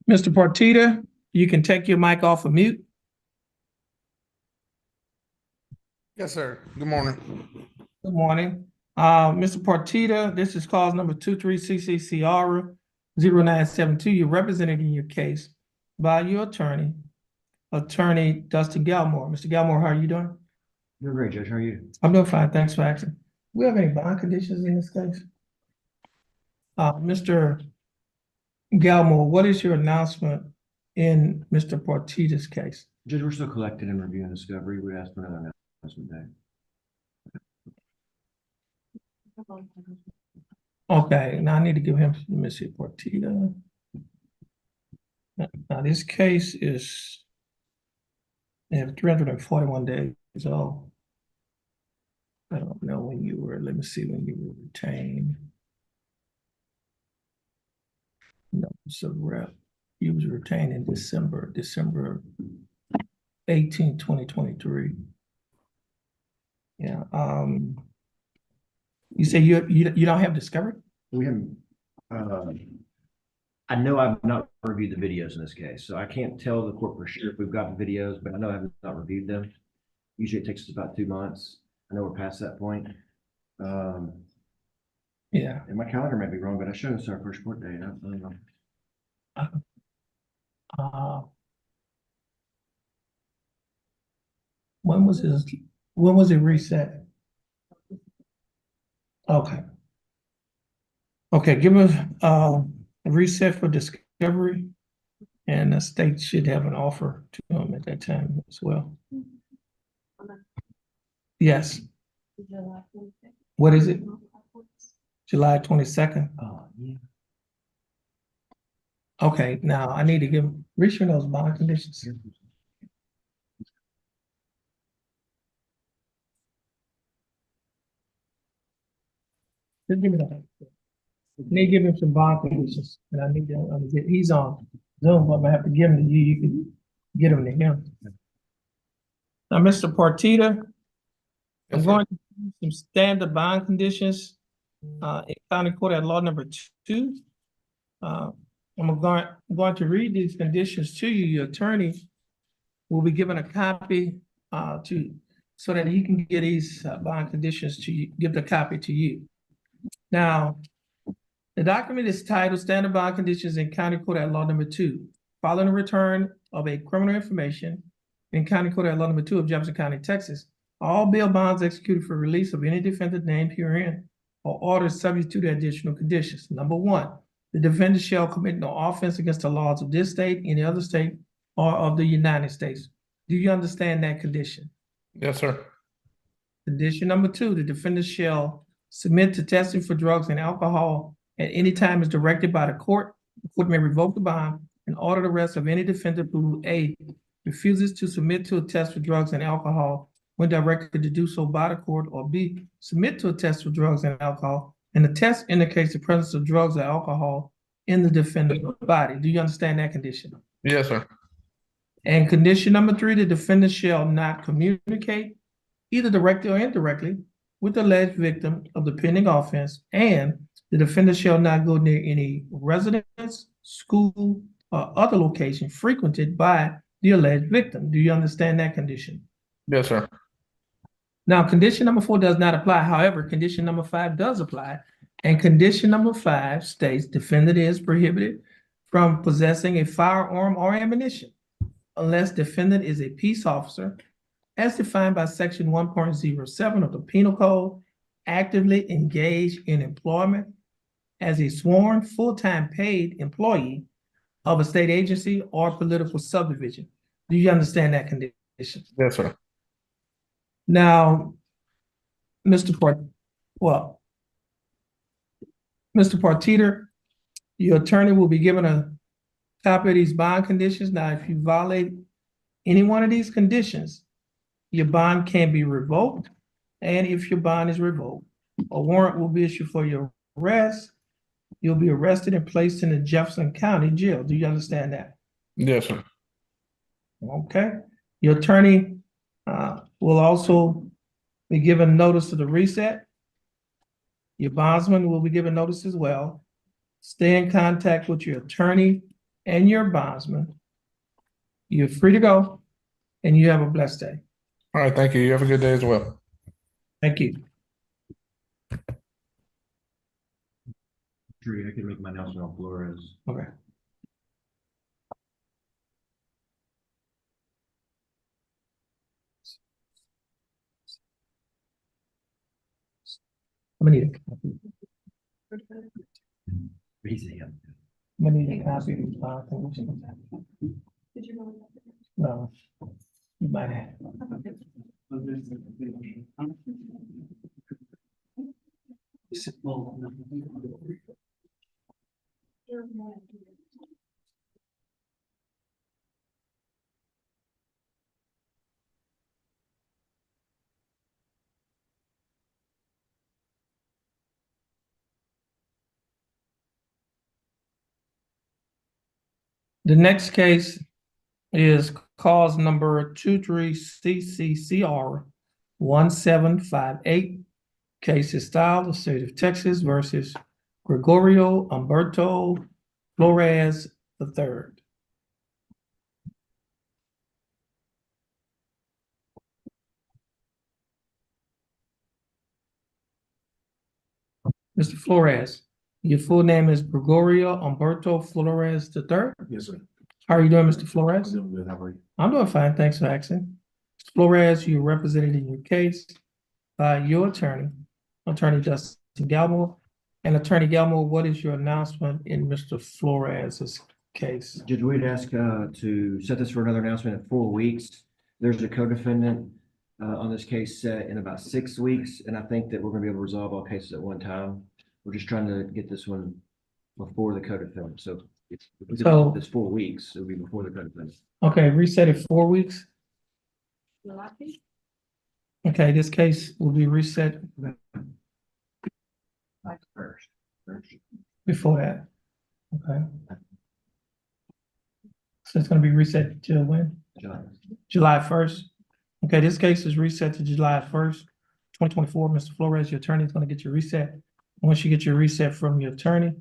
Mr. Partita, you can take your mic off of mute. Yes, sir. Good morning. Good morning. Mr. Partita, this is cause number 23CCCR 0972. You're represented in your case by your attorney, Attorney Dustin Galmore. Mr. Galmore, how are you doing? Doing great, Judge. How are you? I'm doing fine. Thanks for asking. Do we have any bond conditions in this case? Mr. Galmore, what is your announcement in Mr. Partita's case? Judge, we're still collecting and reviewing discovery. We asked for another announcement day. Okay, now I need to give him, let me see, Partita. Now this case is, they have 341 days old. I don't know when you were, let me see when you were retained. No, so rep, he was retained in December 18, 2023. Yeah, you say you don't have discovery? We haven't, I know I've not reviewed the videos in this case, so I can't tell the court for sure if we've got the videos, but I know I have not reviewed them. Usually it takes us about 2 months. I know we're past that point. Yeah. And my calendar may be wrong, but I showed us our first court date. I don't know. When was it reset? Okay. Okay, give us a reset for discovery, and the state should have an offer to them at that time as well. Yes. What is it? July 22nd? Oh, yeah. Okay, now I need to give Richard those bond conditions. Just give me that. I need to give him some bond conditions, and I need to get, he's on Zoom, but I'm gonna have to give them to you. You can get them to him. Now, Mr. Partita, Yes, I'm sir. going to use some standard bond conditions in County Court at Law number 2. I'm going to read these conditions to you. Your attorney will be given a copy so that he can get these bond conditions to you, give the copy to you. Now, the document is titled Standard Bond Conditions in County Court at Law number 2. Following the return of a criminal information in County Court at Law number 2 of Jefferson County, Texas, all bail bonds executed for release of any defendant named herein are ordered subject to the additional conditions. Number 1, the defendant shall commit no offense against the laws of this state, any other state, or of the United States. Do you understand that condition? Yes, sir. Condition number 2, the defendant shall submit to testing for drugs and alcohol at any time as directed by the court. The court may revoke the bond and order the arrest of any defendant who A, refuses to submit to a test for drugs and alcohol when directed to do so by the court, or B, submit to a test for drugs and alcohol, and the test indicates the presence of drugs or alcohol in the defendant's body. Do you understand that condition? Yes, sir. And condition number 3, the defendant shall not communicate, either directly or indirectly, with the alleged victim of the pending offense, and the defendant shall not go near any residence, school, or other location frequented by the alleged victim. Do you understand that condition? Yes, sir. Now, condition number 4 does not apply. However, condition number 5 does apply. And condition number 5 states defendant is prohibited from possessing a firearm or ammunition unless defendant is a peace officer as defined by section 1.07 of the Penal Code, actively engaged in employment as a sworn full-time paid employee of a state agency or political subdivision. Do you understand that condition? Yes, sir. Now, Mr. Partita, your attorney will be given a copy of these bond conditions. Now, if you violate any one of these conditions, your bond can be revoked. And if your bond is revoked, a warrant will be issued for your arrest. You'll be arrested and placed in the Jefferson County Jail. Do you understand that? Yes, sir. Okay. Your attorney will also be given notice of the reset. Your bondsman will be given notice as well. Stay in contact with your attorney and your bondsman. You're free to go, and you have a blessed day. All right, thank you. You have a good day as well. Thank you. Sure, I can make my announcement on Flores. Okay. I'm gonna need Easy, yeah. a copy of these bond conditions. Did you know? No, you might have. The next case is cause number 23CCCR 1758. Case is styled, the state of Texas versus Gregorio Umberto Flores III. Mr. Flores, your full name is Gregorio Umberto Flores III? Yes, sir. How are you doing, Mr. Flores? I'm doing good. How are you? I'm doing fine, thanks for asking. Mr. Flores, you represented in your case by your attorney, Attorney Justin Galmore. And Attorney Galmore, what is your announcement in Mr. Flores's case? Judge, we'd ask to set this for another announcement in 4 weeks. There's a co-defendant on this case set in about 6 weeks, and I think that we're gonna be able to resolve all cases at one time. We're just trying to get this one before the co-defendant, so if we So- do this 4 weeks, it'll be before the co-defendant. Okay, reset it 4 weeks. Will I be? Okay, this case will be reset Like first. before that. Okay. So it's gonna be reset till when? July 1st. Okay, this case is reset to July 1st, 2024. Mr. Flores, your attorney is gonna get your reset. Once you get your reset from your attorney,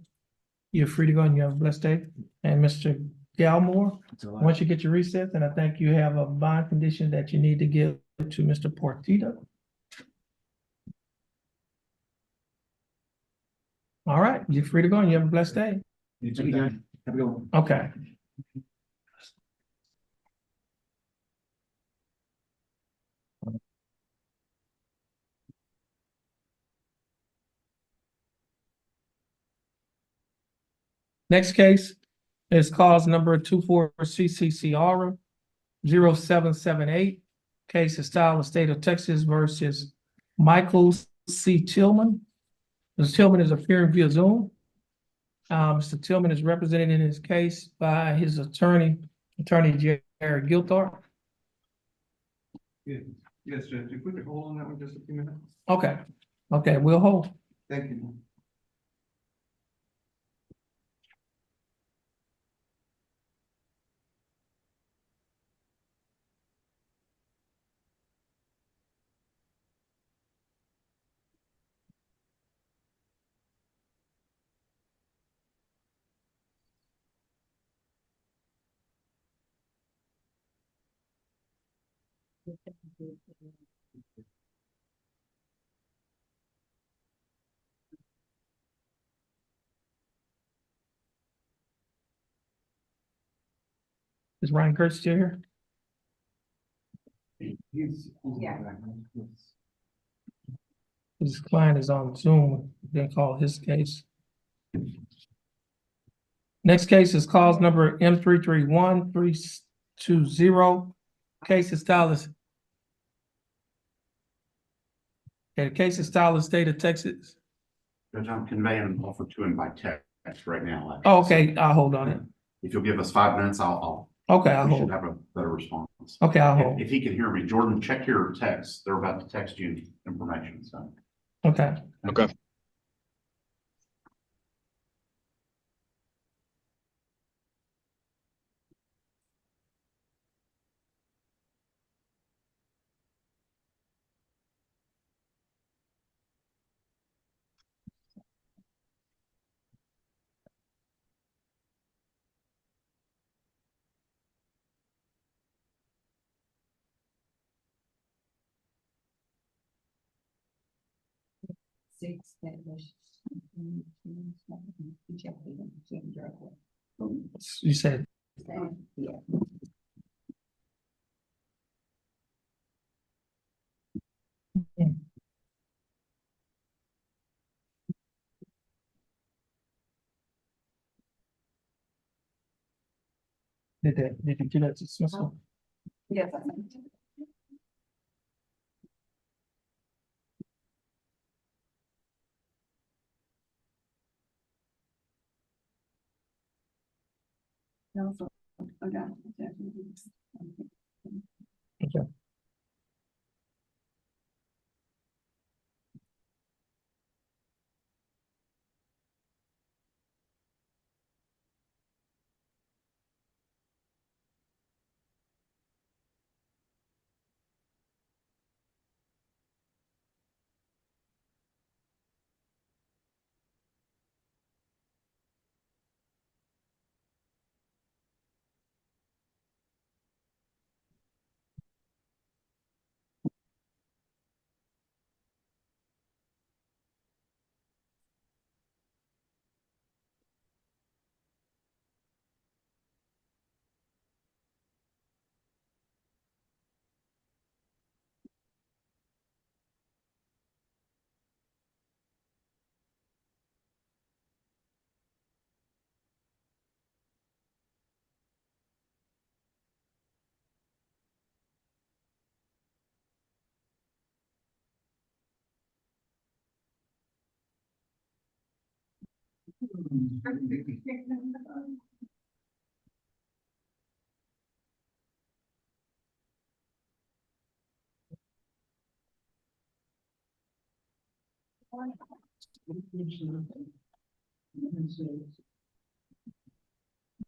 you're free to go and you have a blessed day. And Mr. Galmore, once you get your reset, then I think you have a bond condition that you need to give to Mr. Portita. All right, you're free to go and you have a blessed day. You Thank you, Judge. Have a good one. Okay. Next case is cause number 24CCCR 0778. Case is style of state of Texas versus Michael C. Tillman. Mr. Tillman is appearing via Zoom. Mr. Tillman is represented in his case by his attorney, Attorney Jared Gilthorpe. Yes, Judge, you put the hold on that one just a few minutes? Okay, we'll hold. Thank you. Is Ryan Kurtz still here? Yeah. His client is on Zoom, then call his case. Next case is cause number M331320. Case is style is. Okay, the case is style of state of Texas. Judge, I'm conveying an offer to him by text right now. Oh, okay, I'll hold on it. If you'll give us 5 minutes, I'll, Okay, I'll we should hold. have a better response. Okay, I'll hold. If he can hear me, Jordan, check your text. They're about to text you information, so. Okay. Okay. 6 that was. You said, Yeah. did you do that dismissal? Yes, I think. No, so, okay. Okay.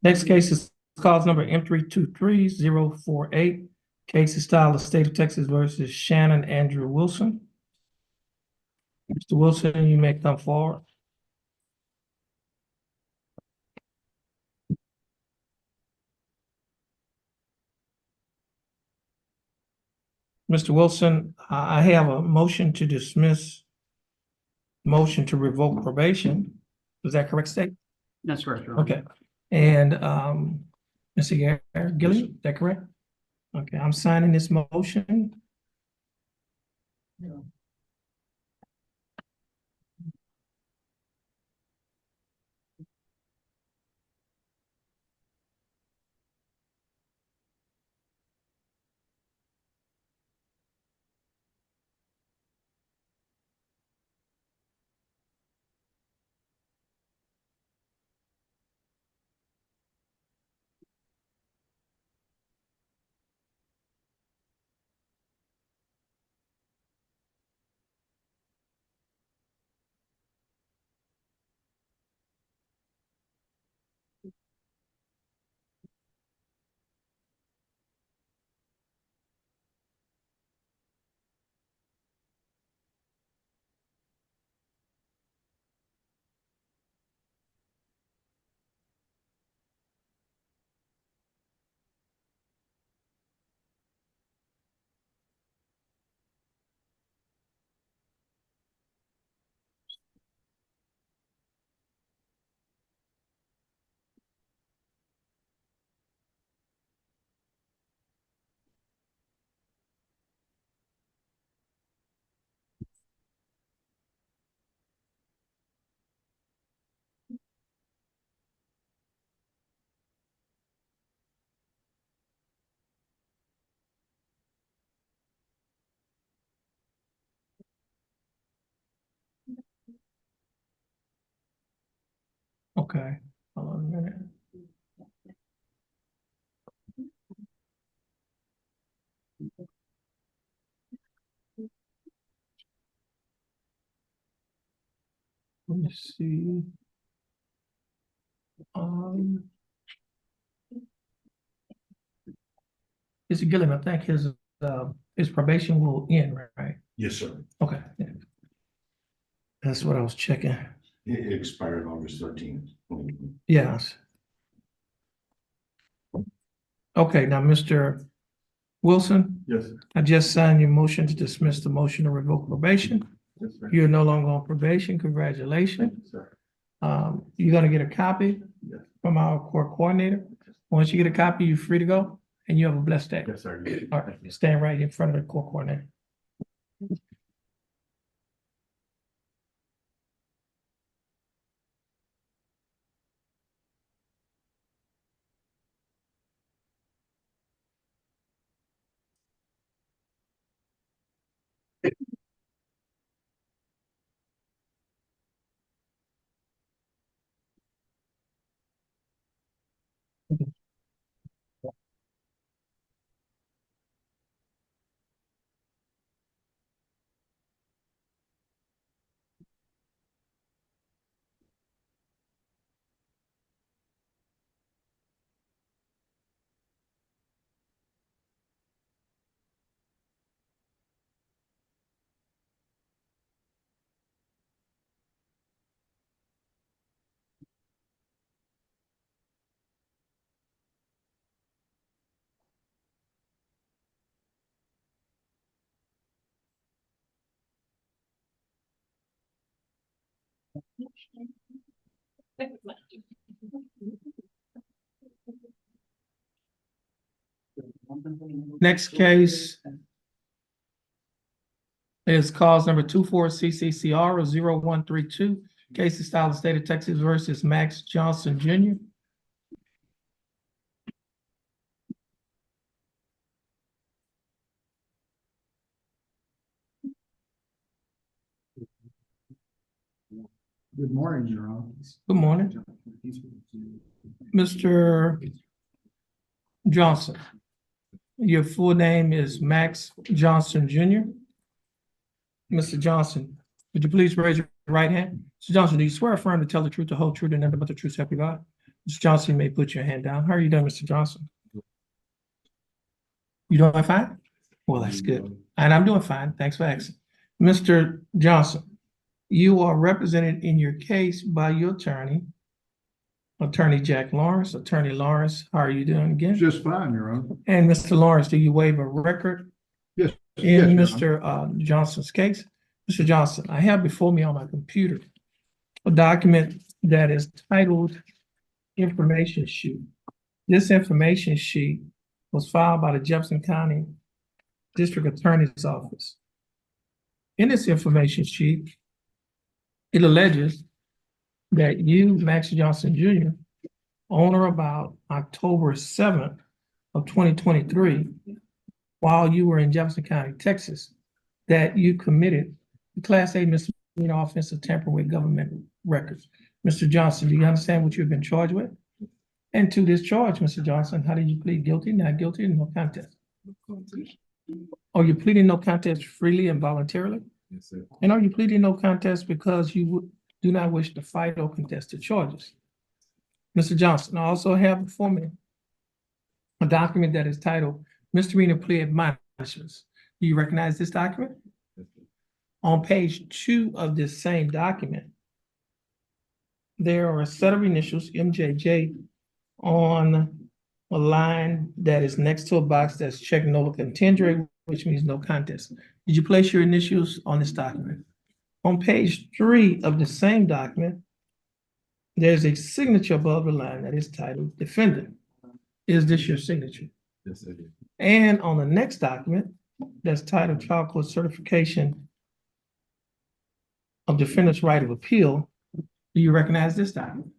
Next case is cause number M323-048. Case is style of State of Texas versus Shannon Andrew Wilson. Mr. Wilson, you may come forward. Mr. Wilson, I have a motion to dismiss, motion to revoke probation. Is that correct, State? That's correct, Your Honor. Okay, and Mr. Gilliam, is that correct? Okay, I'm signing this motion. Okay, hold on a minute. Let me see. Mr. Gilliam, I think his probation will end, right? Yes, sir. Okay. Yeah. That's what I was checking. It expired August 13th. Yes. Okay, now, Mr. Wilson, Yes, sir. I just signed your motion to dismiss the motion to revoke probation. Yes, sir. You're no longer on probation. Congratulations. Thank you, sir. You're gonna get a copy Yes. from our court coordinator. Once you get a copy, you're free to go, and you have a blessed day. Yes, sir. All right, stand right in front of the court coordinator. Next case is cause number 24 CCCR 0132. Case is filed in the state of Texas versus Max Johnson Jr. Good morning, Your Honor. Good morning, Mr. Johnson. Your full name is Max Johnson Jr. Mr. Johnson, would you please raise your right hand? Mr. Johnson, do you swear or affirm to tell the truth, the whole truth, and nothing but the truth, so help you God? Mr. Johnson, you may put your hand down. How are you doing, Mr. Johnson? You doing fine? Well, that's good. And I'm doing fine. Thanks for asking. Mr. Johnson, you are represented in your case by your attorney, Attorney Jack Lawrence. Attorney Lawrence, how are you doing again? Just fine, Your Honor. And Mr. Lawrence, do you waive a record Yes. in yes, Your Honor. Mr. Johnson's case? Mr. Johnson, I have before me on my computer a document that is titled Information Sheet. This information sheet was filed by the Jefferson County District Attorney's Office. In this information sheet, it alleges that you, Max Johnson Jr., on or about October 7th of 2023, while you were in Jefferson County, Texas, that you committed the Class A misdemeanor offense of tampering with government records. Mr. Johnson, do you understand what you've been charged with? And to this charge, Mr. Johnson, how did you plead guilty, not guilty, and no contest? Are you pleading no contest freely and voluntarily? Yes, sir. And are you pleading no contest because you do not wish to fight or contest the charges? Mr. Johnson, I also have before me a document that is titled Misdemeanor Plea Admonishments. Do you recognize this document? On page 2 of this same document, there are a set of initials, MJJ, on a line that is next to a box that's checked nolo contendere, which means no contest. Did you place your initials on this document? On page 3 of the same document, there's a signature above the line that is titled Defendant. Is this your signature? Yes, sir. And on the next document, that's titled Trial Court Certification of Defendant's Right of Appeal, do you recognize this document?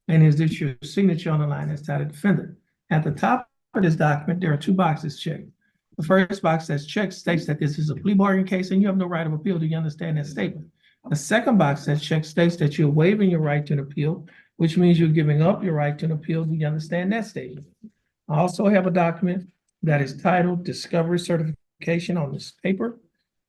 And is this your signature on the line that's titled Defendant? At the top of this document, there are 2 boxes checked. The first box that's checked states that this is a plea bargain case and you have no right of appeal. Do you understand that statement? The second box that's checked states that you're waiving your right to an appeal, which means you're giving up your right to an appeal. Do you understand that statement? I also have a document that is titled Discovery Certification on this paper.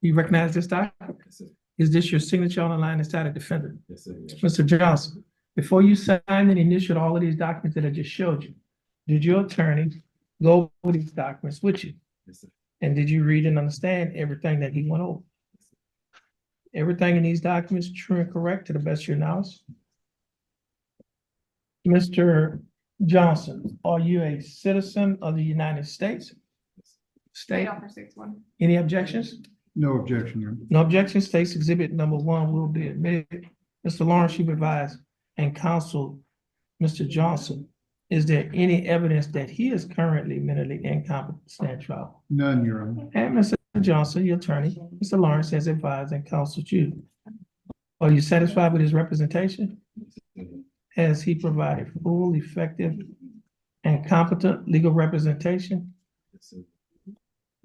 Do you recognize this document? Yes, sir. Is this your signature on the line that's titled Defendant? Yes, sir. Mr. Johnson, before you signed and initialed all of these documents that I just showed you, did your attorney go over these documents with you? Yes, sir. And did you read and understand everything that he went over? Everything in these documents true and correct to the best of your knowledge? Mr. Johnson, are you a citizen of the United States? State, Offer 6-1. any objections? No objection, Your Honor. No objection, states exhibit number 1 will be admitted. Mr. Lawrence, you've advised and counsel Mr. Johnson. Is there any evidence that he is currently mentally incompetent to stand trial? None, Your Honor. And Mr. Johnson, your attorney, Mr. Lawrence has advised and counseled you. Are you satisfied with his representation? Has he provided full, effective, and competent legal representation?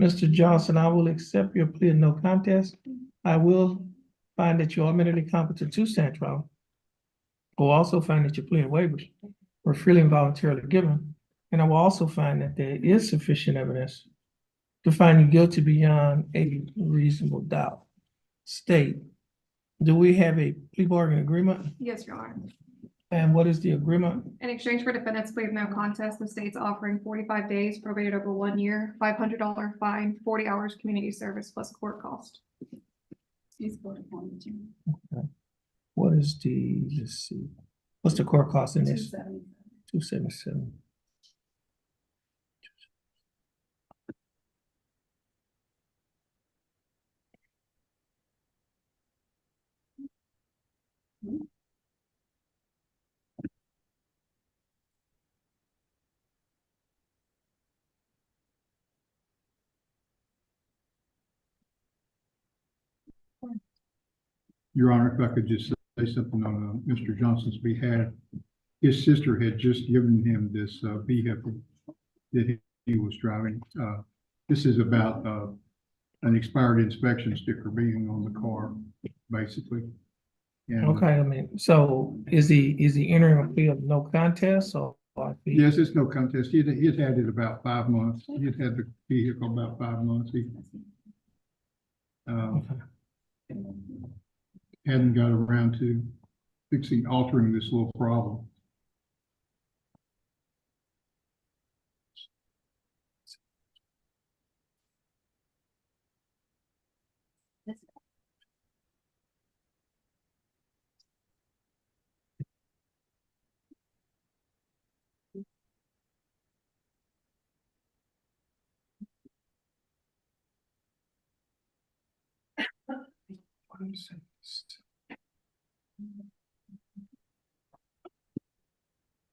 Mr. Johnson, I will accept your plea of no contest. I will find that you are mentally competent to stand trial. I will also find that your plea of waivers were freely and voluntarily given. And I will also find that there is sufficient evidence to find you guilty beyond a reasonable doubt. State, do we have a plea bargain agreement? Yes, Your Honor. And what is the agreement? In exchange for defendant's plea of no contest, the state's offering 45 days probated over 1 year, $500 fine, 40 hours community service plus court cost. He's voting for the two. What is the, let's see, what's the court cost in this? 270. 277. Your Honor, if I could just say something on Mr. Johnson's behalf. His sister had just given him this vehicle that he was driving. This is about an expired inspection sticker being on the car, basically. And, Okay, I mean, so is he entering a plea of no contest or? Yes, it's no contest. He had it about 5 months. He had the vehicle about 5 months. He hadn't got around to altering this little problem.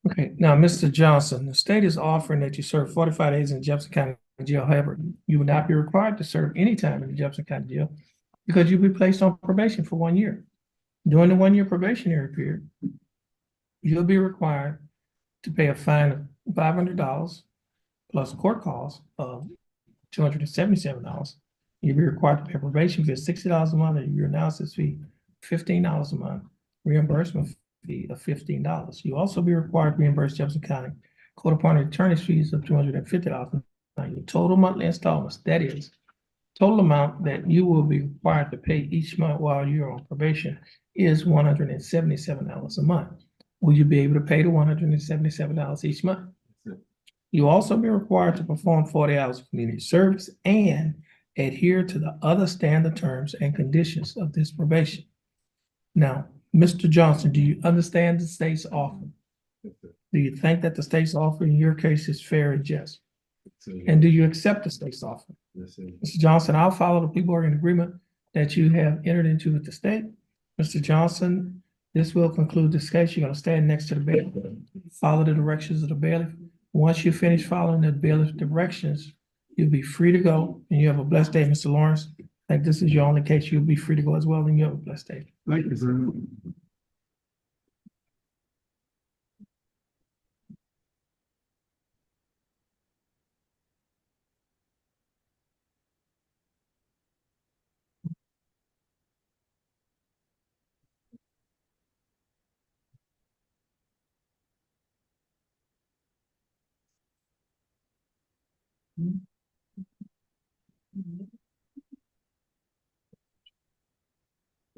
Okay, now, Mr. Johnson, the state is offering that you serve 45 days in Jefferson County Jail. However, you will not be required to serve any time in the Jefferson County Jail because you'll be placed on probation for 1 year. During the 1 year probationary period, you'll be required to pay a fine of $500 plus court costs of $277. You'll be required to pay a probation fee of $60 a month, and your analysis fee $15 a month, reimbursement fee of $15. You also be required to reimburse Jefferson County court-appointed attorney's fees of $250. Now, your total monthly installments, that is, total amount that you will be required to pay each month while you're on probation is $177 a month. Will you be able to pay the $177 each month? You also be required to perform 40 hours of community service and adhere to the other standard terms and conditions of this probation. Now, Mr. Johnson, do you understand the state's offer? Do you think that the state's offer in your case is fair and just? And do you accept the state's offer? Mr. Johnson, I'll follow the plea bargain agreement that you have entered into with the state. Mr. Johnson, this will conclude this case. You're going to stand next to the bailiff, follow the directions of the bailiff. Once you finish following the bailiff's directions, you'll be free to go, and you have a blessed day, Mr. Lawrence. I think this is your only case. You'll be free to go as well, and you have a blessed day. Thank you very much.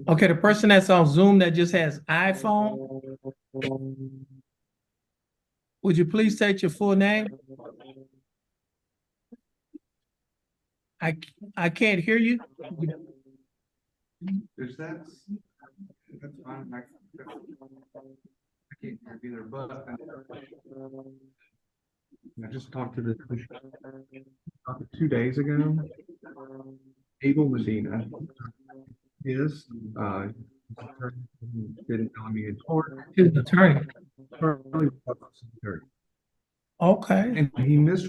Okay, the person that's on Zoom that just has iPhone, would you please state your full name? I can't hear you. Is that's fine. I can't hear either, but I just talked to 2 days ago. Abel Medina is, didn't tell me in court. His attorney. Charlie, Okay, and he missed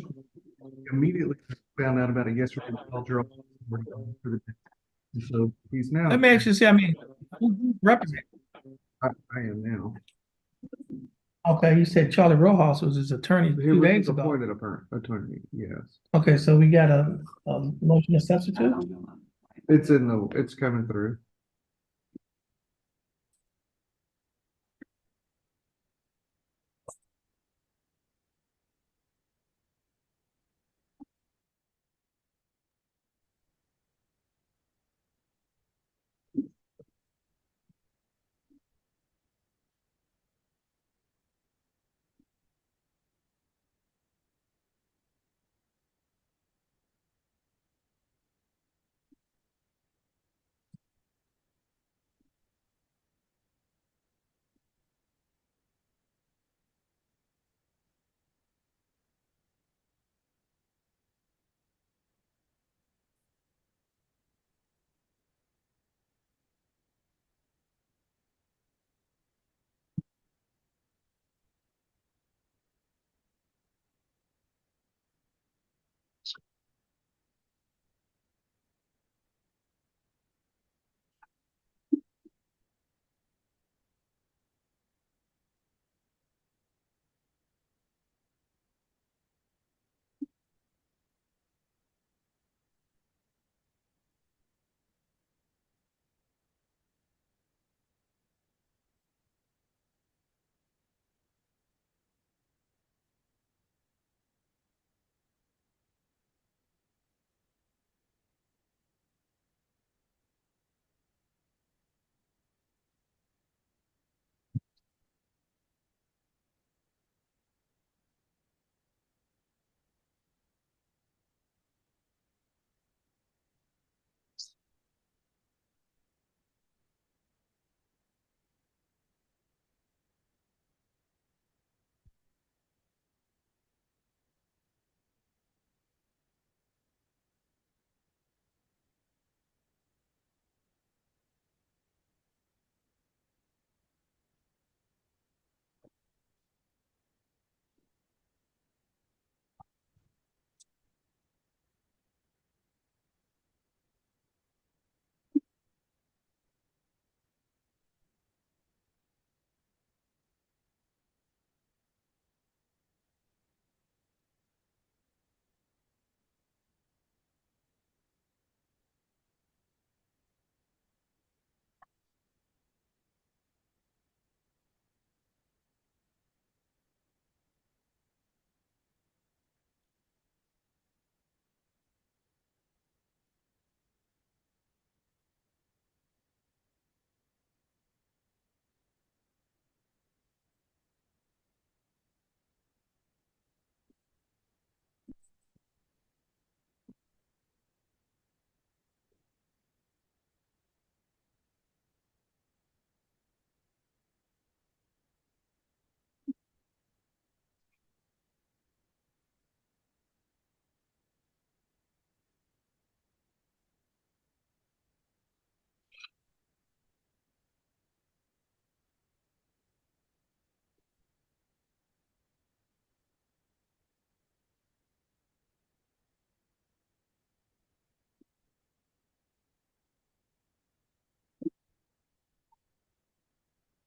immediately found out about it yesterday. Called your office for the- And so he's now, let me ask you, see, I mean, who represent? I am now. Okay, you said Charlie Rojas was his attorney He 2 was days ago. appointed attorney, yes. Okay, so we got a motion to substitute? It's coming through.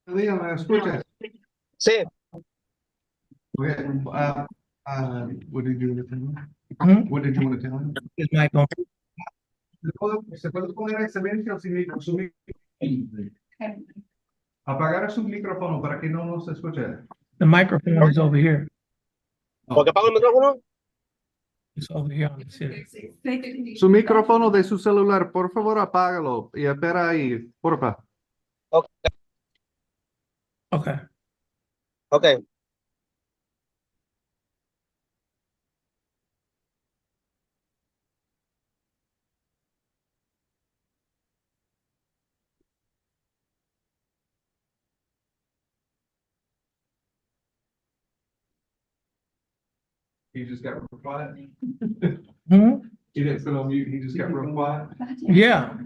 Dígame, escucha. Sí, What did you want to tell him? Hmm? What did you want to tell him? His mic on. Se puede poner en silencio apagar su micrófono para que no nos escuche. The microphone is over here. ¿por qué apago el micrófono? It's over here on the ceiling. Su micrófono de su celular, por favor, apágalo y espera ahí, porfa. Okay. Ok. You just got quiet. Hmm? He didn't put on mute, he just got real quiet. Yeah,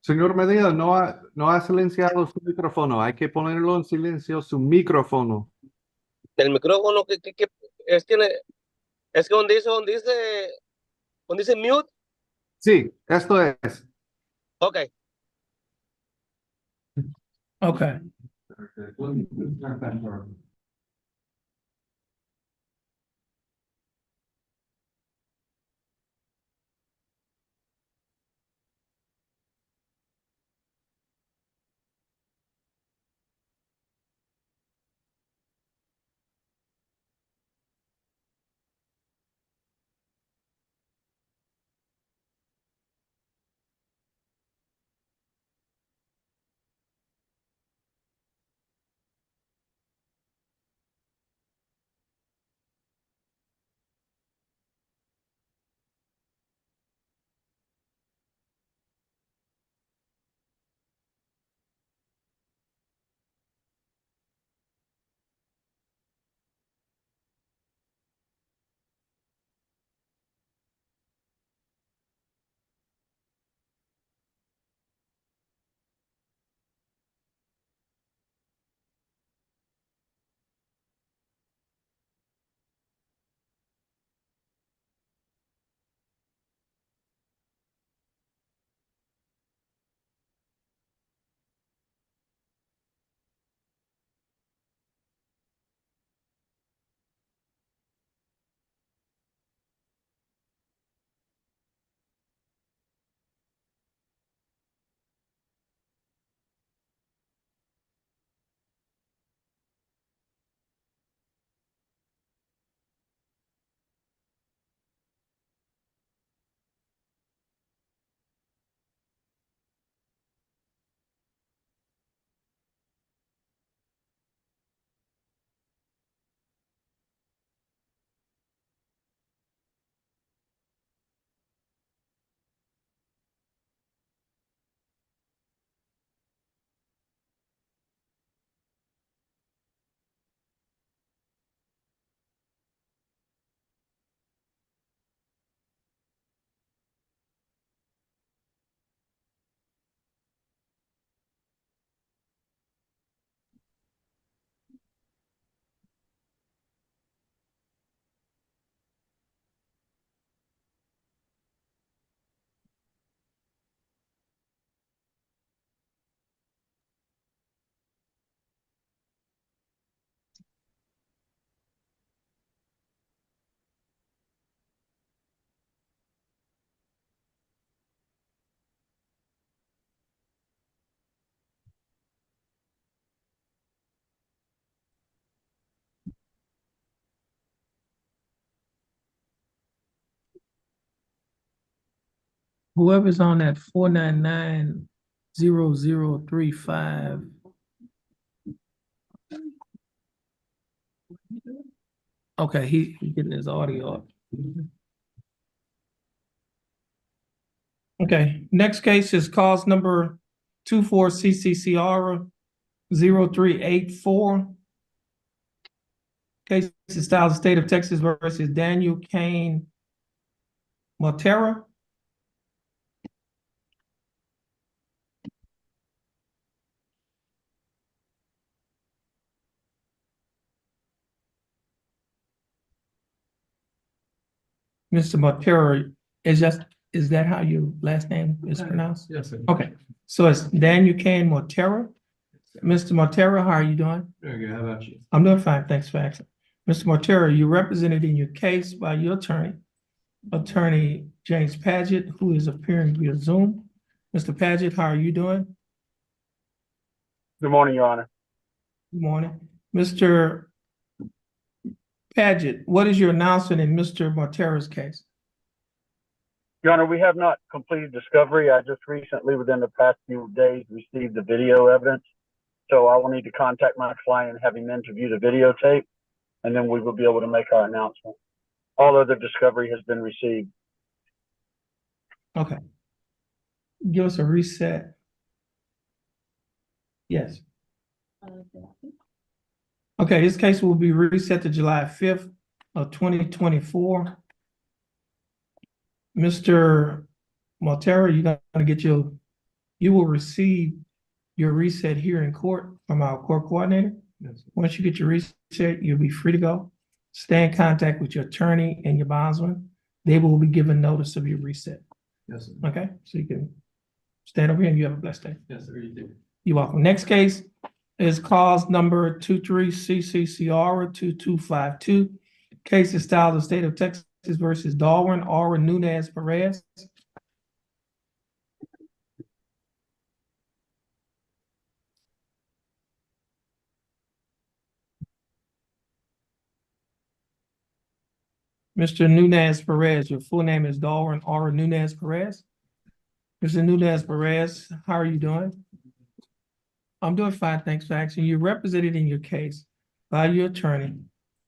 Señor Medina, no ha silenciado su micrófono. Hay que ponerlo en silencio su micrófono. El micrófono es que es que donde dice mute. Sí, esto es. Ok. okay. Whoever's on that 499-0035. Okay, he getting his audio up. Okay, next case is cause number 24 CCCR 0384. Case is styled State of Texas versus Daniel Kane Montero. Mr. Montero, is that how your last name is pronounced? Yes, sir. Okay, so it's Daniel Kane Montero. Mr. Montero, how are you doing? Very good. How about you? I'm doing fine, thanks for asking. Mr. Montero, you're represented in your case by your attorney James Paget, who is appearing via Zoom. Mr. Paget, how are you doing? Good morning, Your Honor. Good morning. Mr. Paget, what is your announcement in Mr. Montero's case? Your Honor, we have not completed discovery. I just recently, within the past few days, received the video evidence. So I will need to contact my client and have him interview the videotape, and then we will be able to make our announcement. All other discovery has been received. Okay. Give us a reset. Yes. Okay, this case will be reset to July 5th, of 2024. Mr. Montero, you will receive your reset here in court from our court coordinator. Once you get your reset, you'll be free to go. Stay in contact with your attorney and your bondsman. They will be given notice of your reset. Yes, sir. Okay, so you can stand over here and you have a blessed day. Yes, sir, you do. You're welcome. Next case is cause number 23CCCR 2252. Case is styled the state of Texas versus Darwin R. Nunez Perez. Mr. Nunez Perez, your full name is Darwin R. Nunez Perez. Mr. Nunez Perez, how are you doing? I'm doing fine, thanks for asking. You're represented in your case by your attorney,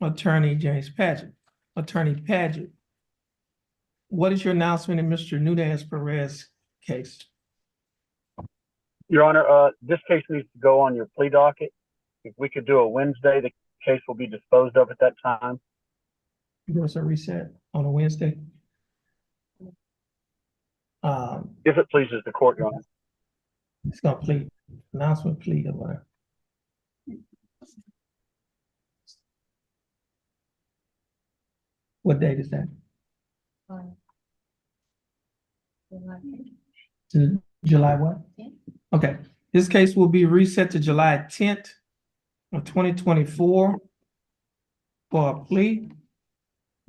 Attorney James Paget. Attorney Paget, what is your announcement in Mr. Nunez Perez case? Your Honor, this case needs to go on your plea docket. If we could do a Wednesday, the case will be disposed of at that time. Give us a reset on a Wednesday. If it pleases the court, Your Honor. It's gonna plead, announcement plea or whatever. What date is that? July what? Okay, this case will be reset to July 10th of 2024 for a plea.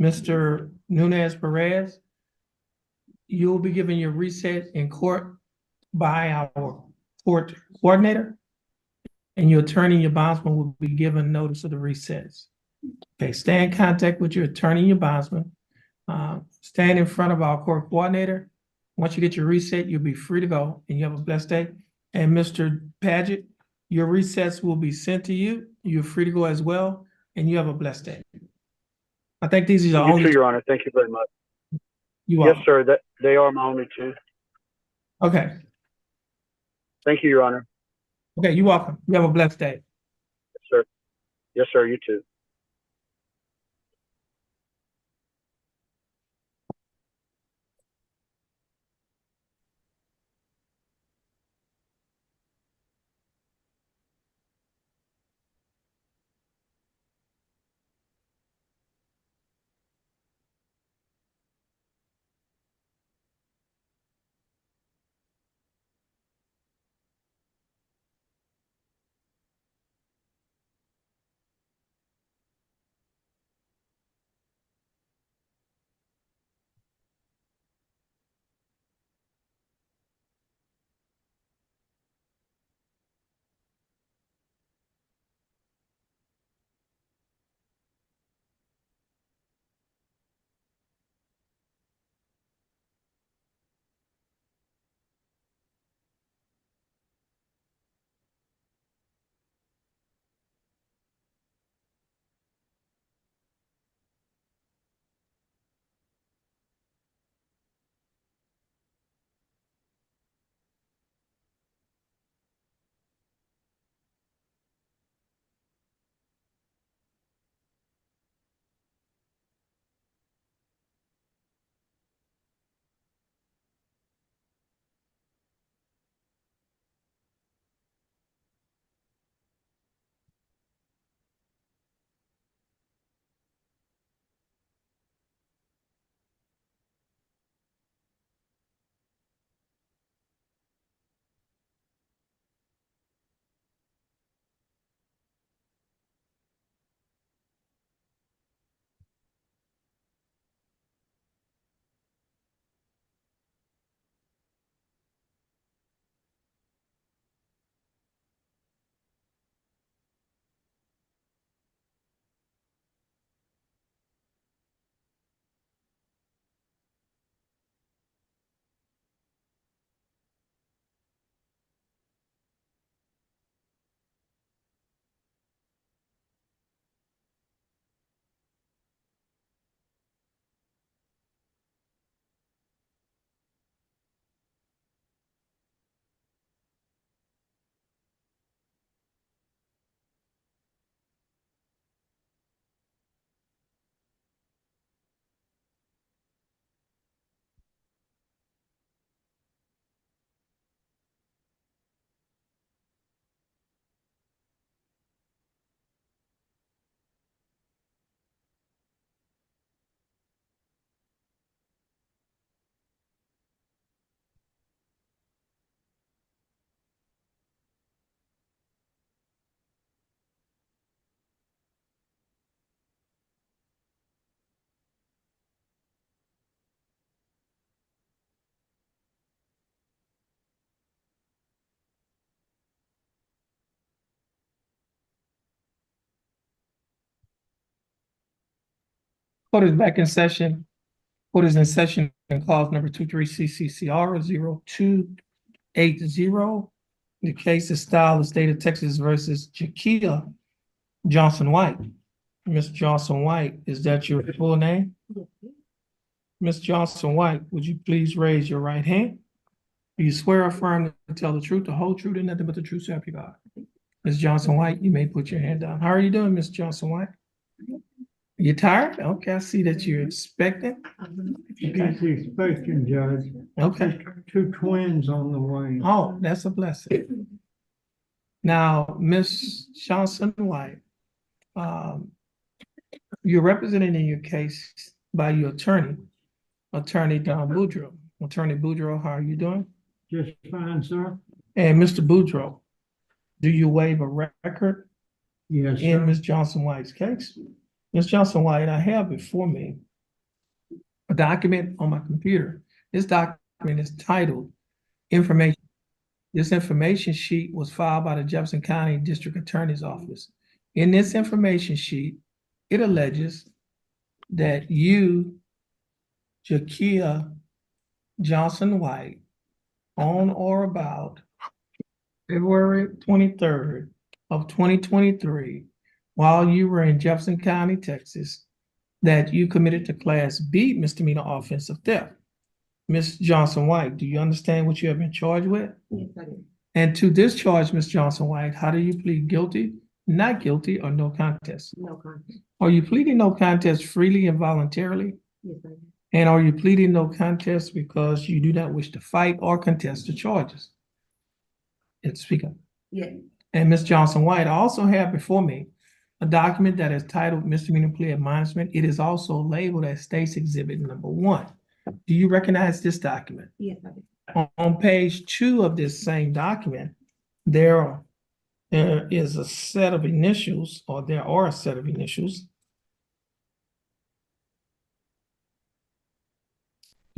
Mr. Nunez Perez, you'll be given your reset in court by our court coordinator, and your attorney and your bondsman will be given notice of the resets. Okay, stay in contact with your attorney and your bondsman. Stand in front of our court coordinator. Once you get your reset, you'll be free to go, and you have a blessed day. And Mr. Paget, your resets will be sent to you. You're free to go as well, and you have a blessed day. I think these are the You only. too, Your Honor. Thank you very much. You Yes, are. sir. That they are my only two. Okay. Thank you, Your Honor. Okay, you're welcome. You have a blessed day. Yes, sir. Yes, sir. You too. Court is back in session. Court is in session in clause number 23 CCCR 0280. The case is styled as State of Texas versus Jakia Johnson White. Ms. Johnson White, is that your full name? Ms. Johnson White, would you please raise your right hand? Do you swear or affirm to tell the truth, the whole truth, and nothing but the truth, so help you God? Ms. Johnson White, you may put your hand down. How are you doing, Ms. Johnson White? You tired? Okay, I see that you're expecting. She's expecting, Judge. Okay. Two twins on the way. Oh, that's a blessing. Now, Ms. Johnson White, you're represented in your case by your attorney, Attorney Don Boudreaux. Attorney Boudreaux, how are you doing? Just fine, sir. And Mr. Boudreaux, do you waive a record Yes, in sir. Ms. Johnson White's case? Ms. Johnson White, I have before me a document on my computer. This document is titled Information. This information sheet was filed by the Jefferson County District Attorney's Office. In this information sheet, it alleges that you, Jakia Johnson White, on or about February 23rd of 2023, while you were in Jefferson County, Texas, that you committed to Class B misdemeanor offensive theft. Ms. Johnson White, do you understand what you have been charged with? Yes, I do. And to this charge, Ms. Johnson White, how do you plead guilty, not guilty, or no contest? No contest. Are you pleading no contest freely and voluntarily? Yes, I do. And are you pleading no contest because you do not wish to fight or contest the charges? And speak up. Yes. And Ms. Johnson White, I also have before me a document that is titled Misdemeanor Plea Admonishment. It is also labeled as State's Exhibit Number 1. Do you recognize this document? Yes, I do. On page 2 of this same document, there is a set of initials, or there are a set of initials.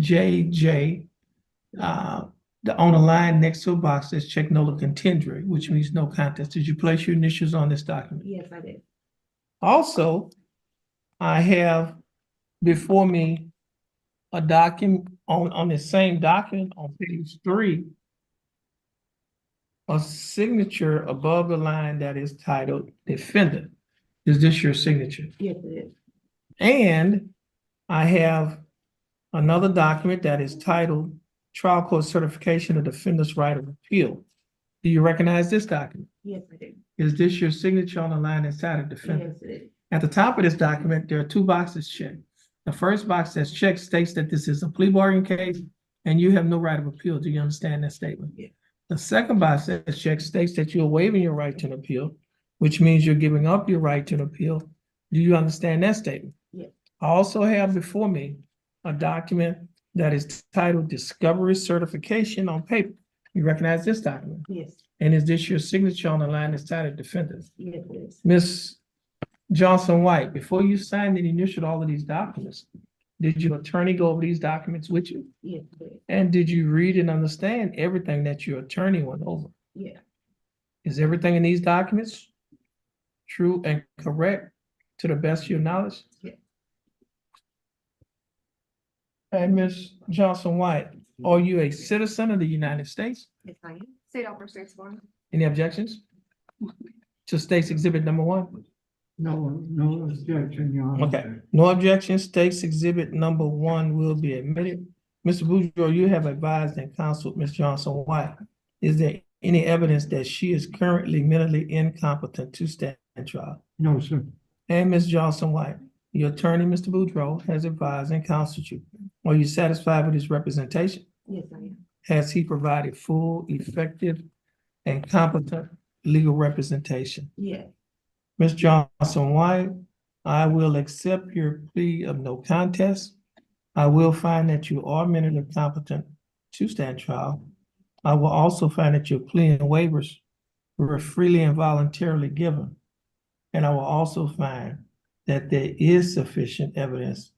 JJ, on the line next to a box says check nola contendere, which means no contest. Did you place your initials on this document? Yes, I did. Also, I have before me a document on the same document on page 3, a signature above the line that is titled defendant. Is this your signature? Yes, it is. And I have another document that is titled Trial Court Certification of Defendant's Right of Appeal. Do you recognize this document? Yes, I do. Is this your signature on the line inside of defendant? Yes, it is. At the top of this document, there are 2 boxes checked. The first box that's checked states that this is a plea bargain case and you have no right of appeal. Do you understand that statement? Yes. The second box that's checked states that you're waiving your right to an appeal, which means you're giving up your right to an appeal. Do you understand that statement? Yes. I also have before me a document that is titled Discovery Certification on paper. You recognize this document? Yes. And is this your signature on the line that's titled defendant? Yes, it is. Ms. Johnson White, before you signed and initialed all of these documents, did your attorney go over these documents with you? Yes, it is. And did you read and understand everything that your attorney went over? Yeah. Is everything in these documents true and correct to the best of your knowledge? Yeah. And Ms. Johnson White, are you a citizen of the United States? Yes, I am. State Opera State's one. Any objections to State's Exhibit Number 1? No objection, Your Honor. Okay, no objection. State's Exhibit Number 1 will be admitted. Mr. Boudreaux, you have advised and counseled Ms. Johnson White. Is there any evidence that she is currently mentally incompetent to stand trial? No, sir. And Ms. Johnson White, your attorney, Mr. Boudreaux, has advised and counseled you. Are you satisfied with his representation? Yes, I am. Has he provided full, effective, and competent legal representation? Yes. Ms. Johnson White, I will accept your plea of no contest. I will find that you are mentally competent to stand trial. I will also find that your plea and waivers were freely and voluntarily given. And I will also find that there is sufficient evidence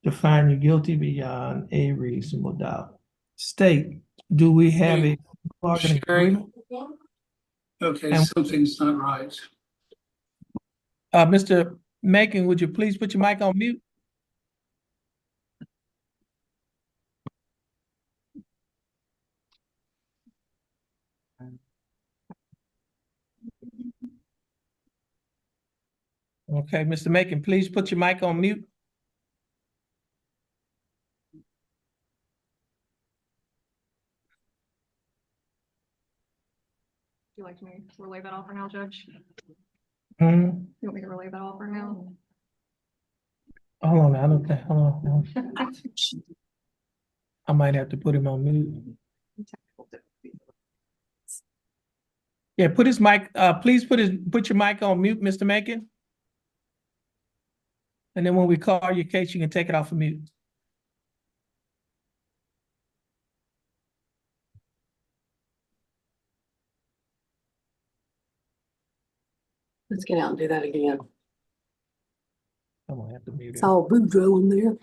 to find you guilty beyond a reasonable doubt. State, do we have a bargaining agreement? Okay, And- something's not right. Mr. Macon, would you please put your mic on mute? Okay, Mr. Macon, please put your mic on mute. Would you like me to relay that offer now, Judge? Hmm, You want me to relay that offer now? hold on, I don't think, hold on. I might have to put him on mute. Yeah, put his mic, please put your mic on mute, Mr. Macon. And then when we call your case, you can take it off of mute. Let's get out and do that again. I'm gonna have to mute It's him. all Boudreaux in there.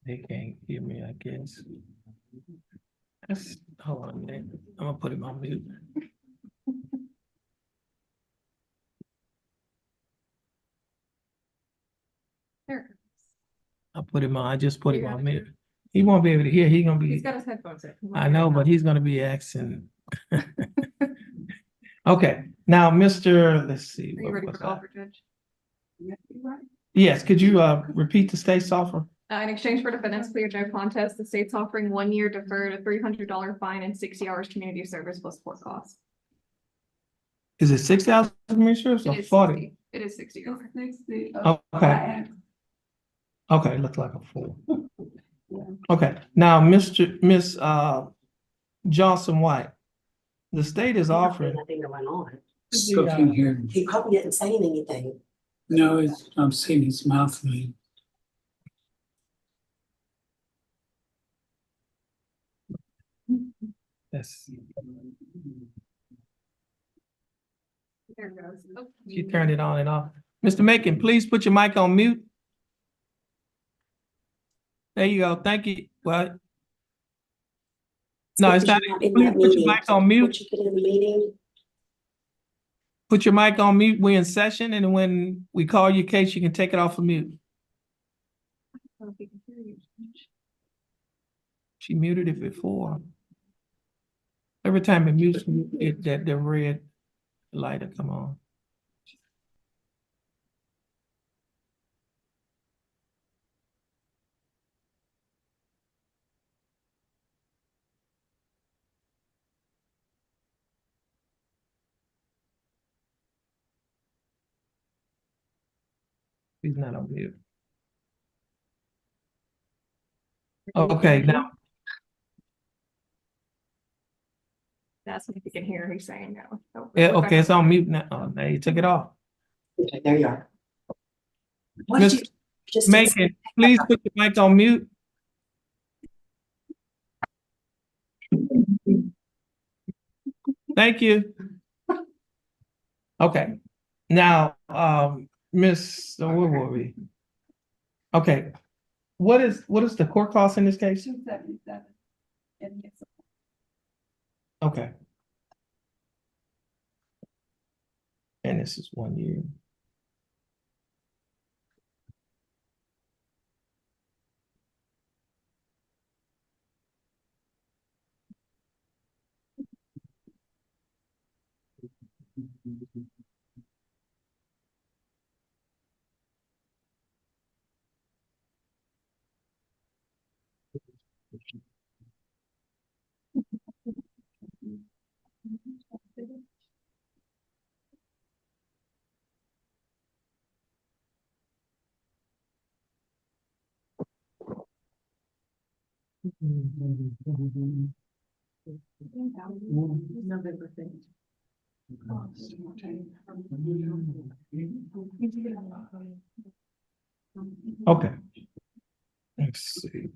They can't hear me, I guess. Hold on a minute. I'm gonna put him on mute. There it goes. I just put him You got on it, mute. He won't be able to hear. He's gonna He's be, got his headphones in. I know, but he's gonna be asking. Okay, now, Mr., let's see. Are you what ready was for the that? offer, Judge? Yes, could you repeat the state's offer? In exchange for defendants cleared no contest, the state's offering 1 year deferred, a $300 fine, and 60 hours community service plus court costs. Is it 6,000 commissioners or It is 40? 60. It is 60. Okay. Okay, looks like a 4. Okay, now, Miss Johnson White, the state is offering. Nothing going on. Still can't hear him. He probably didn't say anything. No, I'm seeing his mouth move. Yes, There it goes. Oh. she turned it on and off. Mr. Macon, please put your mic on mute. There you go. Thank you. Well, no, it's not. Please put your mic on mute. What you put in the meeting? Put your mic on mute. We're in session, and when we call your case, you can take it off of mute. I don't know if he can hear you, Judge. She muted it before. Every time it mutes, that the red light will come on. He's not on mute. Okay, now, That's if you can hear, he's saying no. Oh, yeah, we're back okay, it's on. on mute now. Oh, now you took it off. Okay, there you are. What did you Mr. just Macon, please put your mic on mute. Thank you. Okay, now, Miss, where were we? Okay, what is the court cost in this case? 277. And yes, Okay. And this is 1 year. November 5th. Okay. Let's see.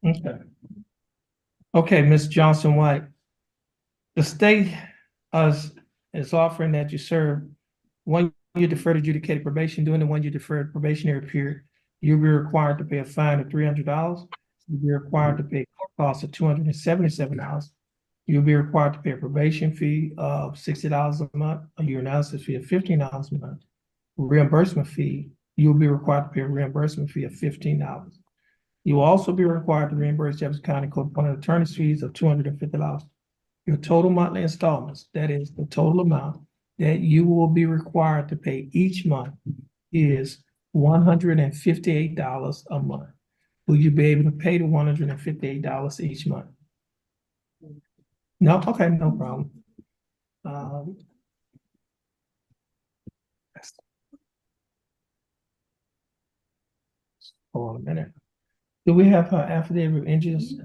Okay. Okay, Ms. Johnson White. The state is offering that you serve 1 year deferred adjudicated probation. During the 1 year deferred probationary period, you'll be required to pay a fine of $300. You'll be required to pay court cost of $277. You'll be required to pay a probation fee of $60 a month, a urinalysis fee of $15 a month. Reimbursement fee, you'll be required to pay a reimbursement fee of $15. You will also be required to reimburse Jefferson County Court Appointed attorney's fees of $250. Your total monthly installments, that is the total amount that you will be required to pay each month, is $158 a month. Will you be able to pay the $158 each month? No, okay, no problem. Hold on a minute. Do we have affidavit of injuries?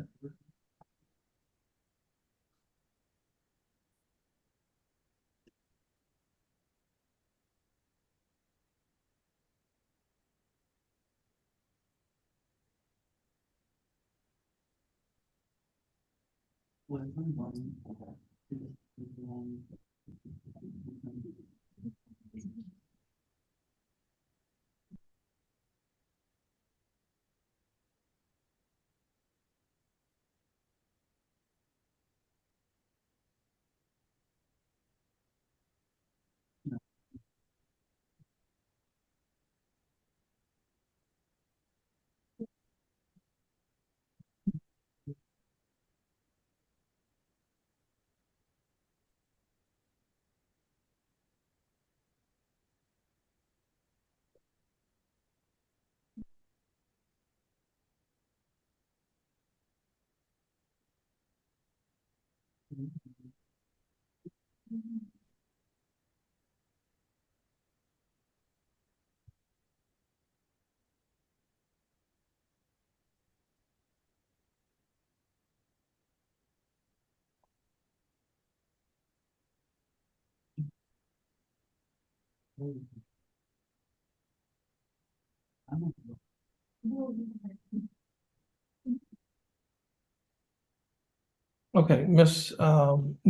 Okay, Ms.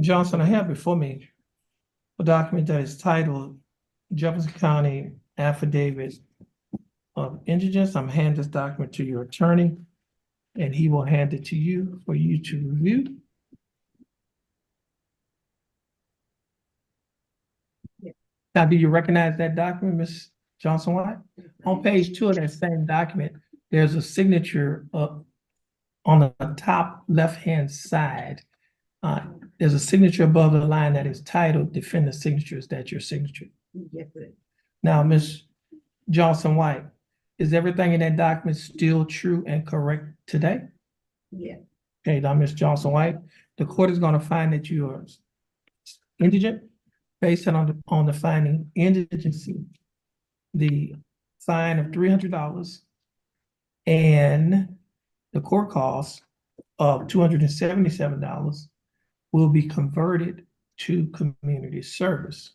Johnson, I have before me a document that is titled Jefferson County Affidavit of Indigence. I'm handing this document to your attorney, and he will hand it to you for you to review. Now, do you recognize that document, Ms. Johnson White? On page 2 of that same document, there's a signature on the top left-hand side. There's a signature above the line that is titled Defend the Signature. Is that your signature? Yes, it is. Now, Ms. Johnson White, is everything in that document still true and correct today? Yeah. Okay, now, Ms. Johnson White, the court is going to find that you are indigent based on the finding indigency. The fine of $300 and the court cost of $277 will be converted to community service.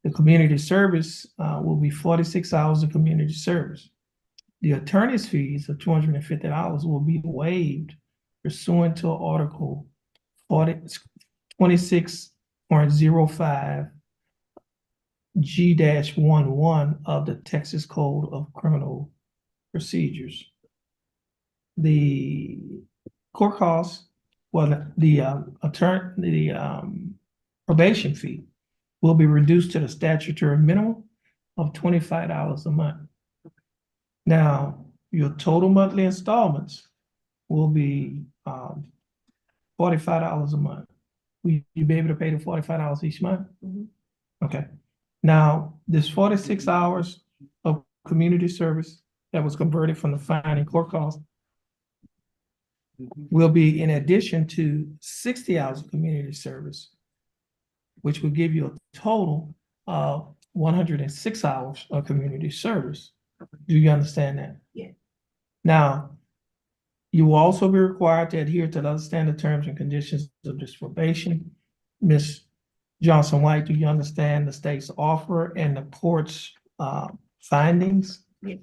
The community service will be 46 hours of community service. The attorney's fees of $250 will be waived pursuant to Article 26.05 G-11 of the Texas Code of Criminal Procedures. The court costs, well, the probation fee will be reduced to the statutory minimum of $25 a month. Now, your total monthly installments will be $45 a month. Will you be able to pay the $45 each month? Okay. Now, this 46 hours of community service that was converted from the fine and court cost will be in addition to 60 hours of community service, which will give you a total of 106 hours of community service. Do you understand that? Yeah. Now, you will also be required to adhere to the other standard terms and conditions of this probation. Ms. Johnson White, do you understand the state's offer and the court's findings? Yeah.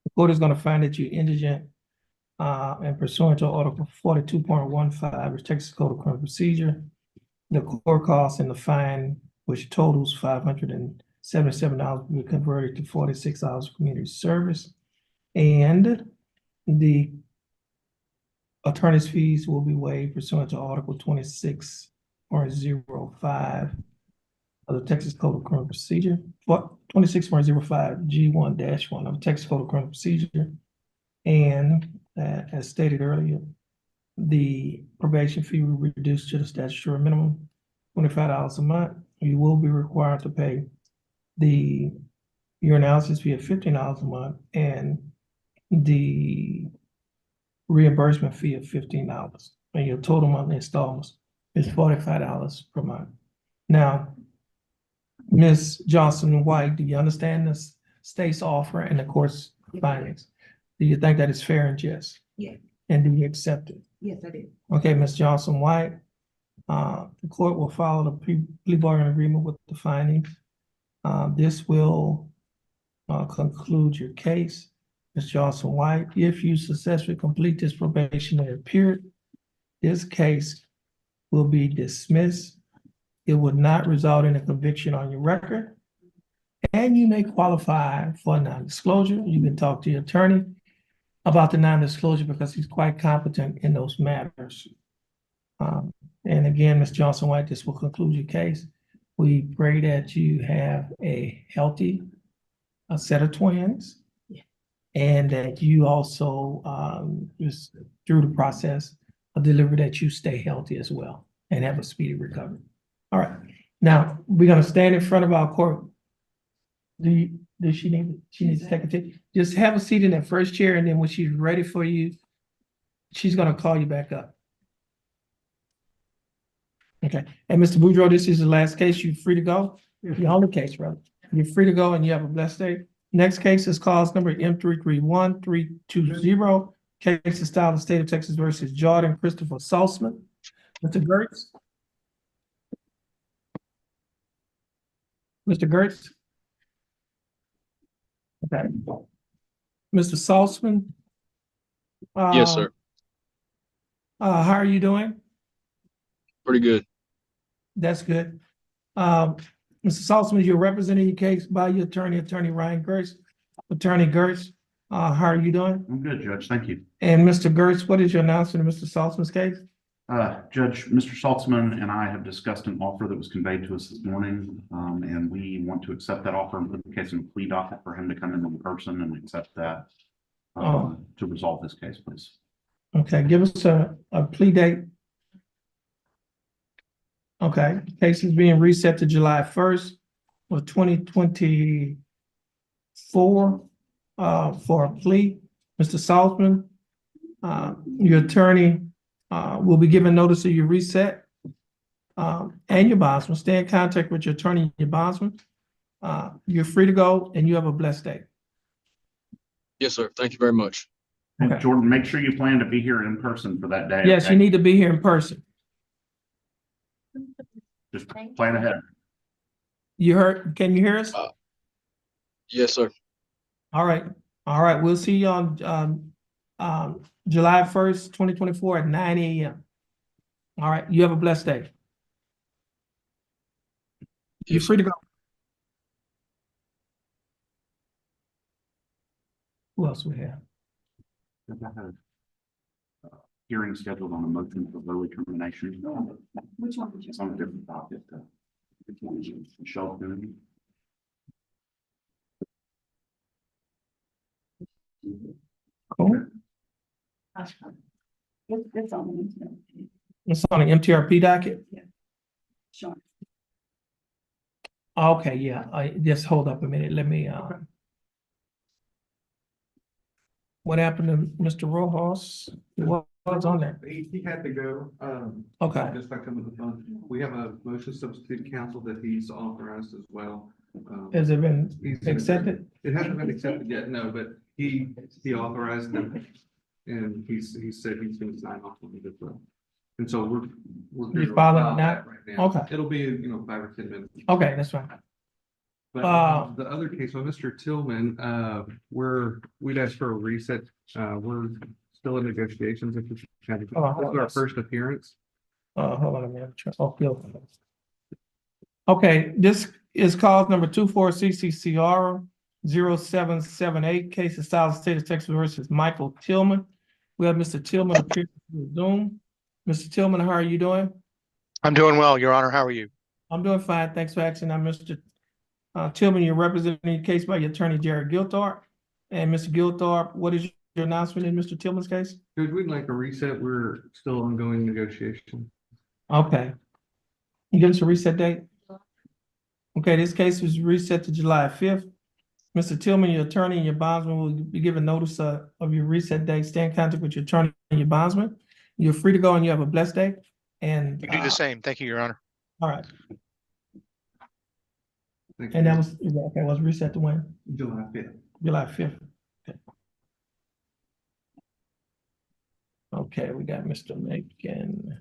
The court is going to find that you're indigent and pursuant to Article 42.15, which Texas Code of Criminal Procedure, the court costs and the fine, which totals $577, will be converted to 46 hours of community service. And the attorney's fees will be waived pursuant to Article 26.05 of the Texas Code of Criminal Procedure, 26.05 G1-1 of the Texas Code of Criminal Procedure. And as stated earlier, the probation fee will be reduced to the statutory minimum, $25 a month. You will be required to pay the urinalysis fee of $15 a month and the reimbursement fee of $15. And your total monthly installments is $45 per month. Now, Ms. Johnson-White, do you understand the state's offer and the court's findings? Do you think that is fair and just? Yeah. And do you accept it? Yes, I do. Okay, Ms. Johnson-White, the court will follow the plea bargain agreement with the findings. This will conclude your case. Ms. Johnson-White, if you successfully complete this probationary period, this case will be dismissed. It would not result in a conviction on your record. And you may qualify for non-disclosure. You can talk to your attorney about the non-disclosure because he's quite competent in those matters. And again, Ms. Johnson-White, this will conclude your case. We pray that you have a healthy set of twins. Yeah. And that you also, just through the process of delivery, that you stay healthy as well and have a speedy recovery. All right. Now, we're going to stand in front of our court. Does she needs to take a seat? Just have a seat in that first chair, and then when she's ready for you, she's going to call you back up. Okay. And Mr. Boudreaux, this is the last case. You're free to go. Your only case, brother. You're free to go, and you have a blessed day. Next case is cause number M331320. Case is styled the state of Texas versus Jordan Christopher Saltzman. Mr. Gertz. Mr. Gertz. Okay. Mr. Saltzman. Yes, sir. How are you doing? Pretty good. That's good. Mr. Saltzman, you're representing your case by your attorney, Attorney Ryan Gertz. Attorney Gertz, how are you doing? I'm good, Judge. Thank you. And Mr. Gertz, what is your announcement of Mr. Saltzman's case? Judge, Mr. Saltzman and I have discussed an offer that was conveyed to us this morning, and we want to accept that offer and put the case in a plea docket for him to come in person and accept that to resolve this case, please. Okay, give us a plea date. Okay, the case is being reset to July 1st of 2024 for a plea. Mr. Saltzman, your attorney will be given notice of your reset and your bondsman. Stay in contact with your attorney and your bondsman. You're free to go, and you have a blessed day. Yes, sir. Thank you very much. And Okay. Jordan, make sure you plan to be here in person for that day. Yes, okay? you need to be here in person. Just plan ahead. You heard? Can you hear us? Yes, sir. All right. All right. We'll see you on July 1st, 2024 at 9 a.m. All right. You have a blessed day. You're free to go. Who else we have? I have a hearing scheduled on a motion for early termination. Which one? It's on a different docket. Michelle doing. Cool. It's on the internet. It's on the MTRP docket. Sure. Okay, yeah. Just hold up a minute. Let me. What happened to Mr. Rojas? What was on there? He had to go. Okay. Just by coming to the phone. We have a motion substitute counsel that he's authorized as well. Has it been He's- accepted? It hasn't been accepted yet, no, but he authorized them. And he said he's gonna sign off on it as well. And so we're. You gonna following file that? Right now. Okay. It'll be, 5 or 10 minutes. Okay, that's fine. But the other case on Mr. Tillman, we'd asked for a reset. We're still in negotiations. If it's kind of, this Oh, is our first appearance. Hold on a minute. Okay. Okay, this is cause number 24CCCR 0778, case of South State of Texas versus Michael Tillman. We have Mr. Tillman appearing through Zoom. Mr. Tillman, how are you doing? I'm doing well, Your Honor. How are you? I'm doing fine. Thanks for asking. I'm Mr. Tillman, you're representing the case by your attorney, Jared Gilthorpe. And Mr. Gilthorpe, what is your announcement in Mr. Tillman's case? Judge, we'd like a reset. We're still ongoing negotiation. Okay. You give us a reset date? Okay, this case was reset to July 5th. Mr. Tillman, your attorney and your bondsman will be given notice of your reset date. Stay in contact with your attorney and your bondsman. You're free to go and you have a blessed day. And You do the same. Thank you, Your Honor. all right. Thank And you. that was, okay, was reset to when? July 5th. July 5th. Okay. Okay, we got Mr. Macon.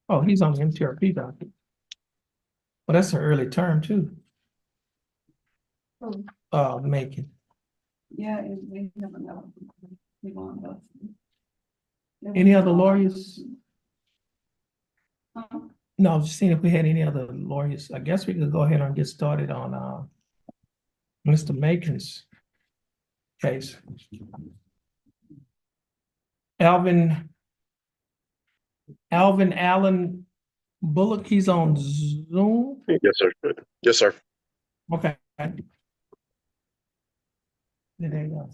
Oh, he's on the MTRP docket. Well, that's an early term too. Macon. Yeah, and we never know. We want those. Any other lawyers? Huh? No, I was just seeing if we had any other lawyers. I guess we could go ahead and get started on Mr. Macon's case. Alvin Allen Bullock, he's on Zoom. Yes, sir. Yes, sir. Okay. There you go.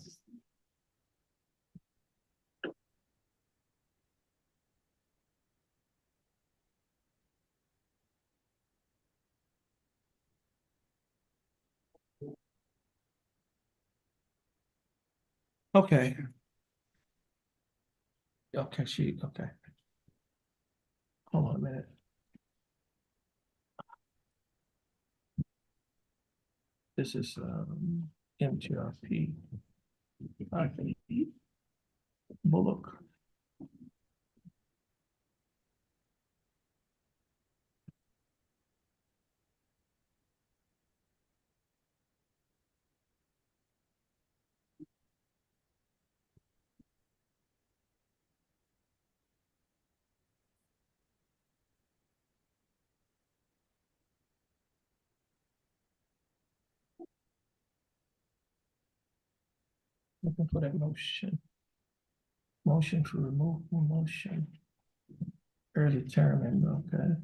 Okay. Okay, okay. Hold on a minute. This is MTRP. Okay. Bullock. Looking for that motion. Motion to remove motion. Early term, and okay.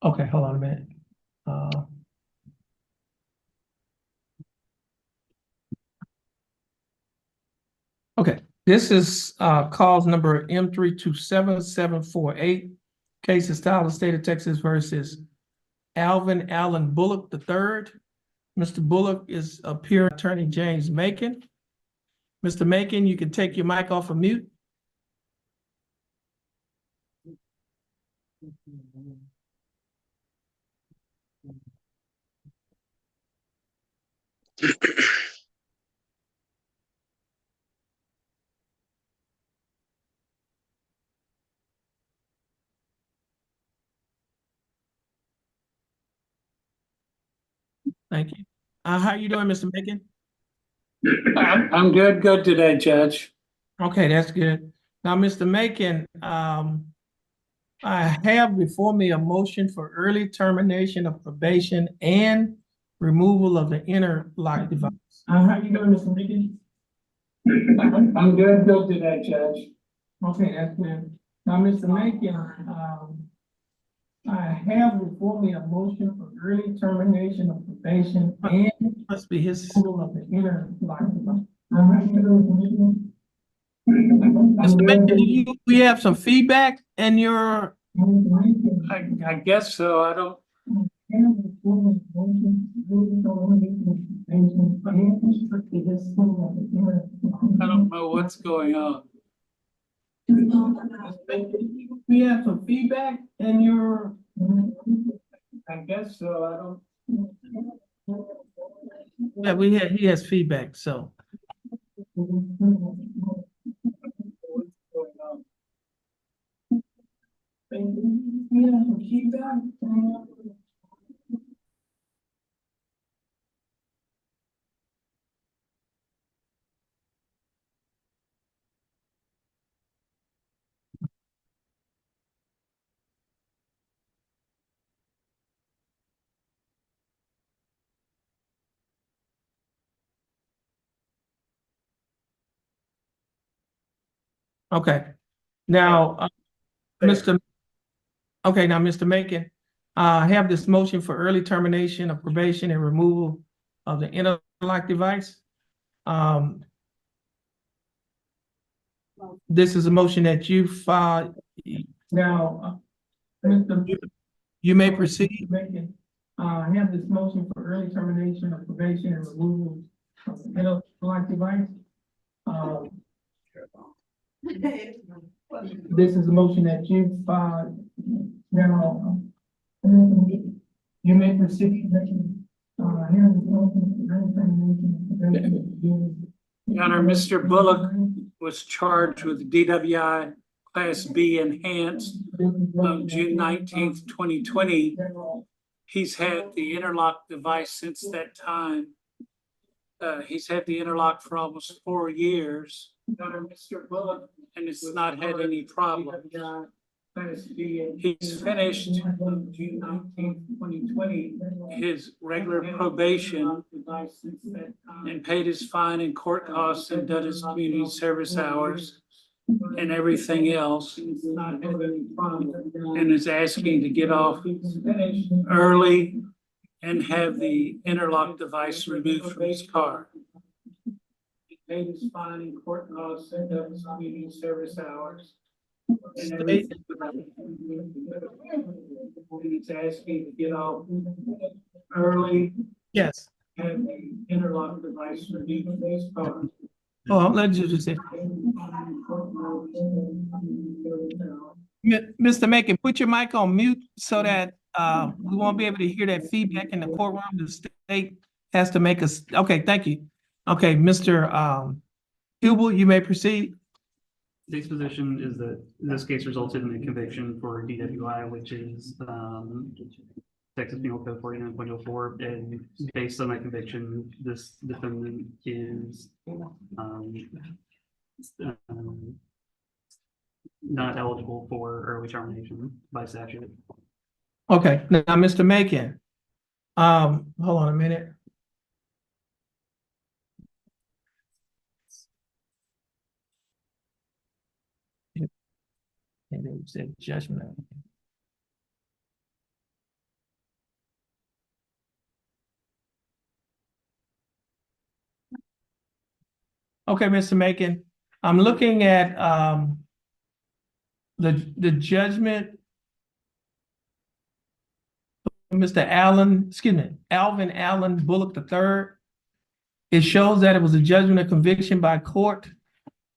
Okay, hold on a minute. Okay, this is cause number M327748. Case is filed in the state of Texas versus Alvin Allen Bullock III. Mr. Bullock is appearing attorney James Macon. Mr. Macon, you can take your mic off of mute. Thank you. How you doing, Mr. Macon? I'm good today, Judge. Okay, that's good. Now, Mr. Macon, I have before me a motion for early termination of probation and removal of the interlock device. How you doing, Mr. Macon? I'm good today, Judge. Okay, that's good. Now, Mr. Macon, I have before me a motion for early termination of probation and must be his removal of the interlock device. How you doing, Mr. Macon? Mr. Macon, we have some feedback and your. I guess so. I don't know what's going on. We have some feedback and your. I guess so. I don't. Yeah, he has feedback, so. Okay, now, Mr. Okay, now, Mr. Macon, I have this motion for early termination of probation and removal of the interlock device. This is a motion that you filed. Now, you may proceed. I have this motion for early termination of probation and removal of the interlock device. This is a motion that you filed. Now, you may proceed. Your Honor, Mr. Bullock was charged with DWI Class B enhanced on June 19th, 2020. He's had the interlock device since that time. He's had the interlock for almost 4 years. Your Honor, Mr. Bullock, and it's not had any problems. He's finished on June 19th, 2020, his regular probation and paid his fine and court costs and done his community service hours and everything else. And is asking to get off early and have the interlock device removed from his car. He paid his fine and court costs and done his community service hours. And everything. He's asking to get off early. Yes. Have the interlock device removed from his car. Oh, let you just say. Mr. Macon, put your mic on mute so that we won't be able to hear that feedback in the courtroom. The state has to make us. Okay, thank you. Okay, Mr. Hubel, you may proceed. State's position is that this case resulted in a conviction for DWI, which is Texas Penal Code 49.04, and based on that conviction, this defendant is not eligible for early termination by statute. Okay, now, Mr. Macon, hold on a minute. And they said judgment. Okay, Mr. Macon, I'm looking at the judgment. Mr. Allen, Alvin Allen Bullock III. It shows that it was a judgment of conviction by court,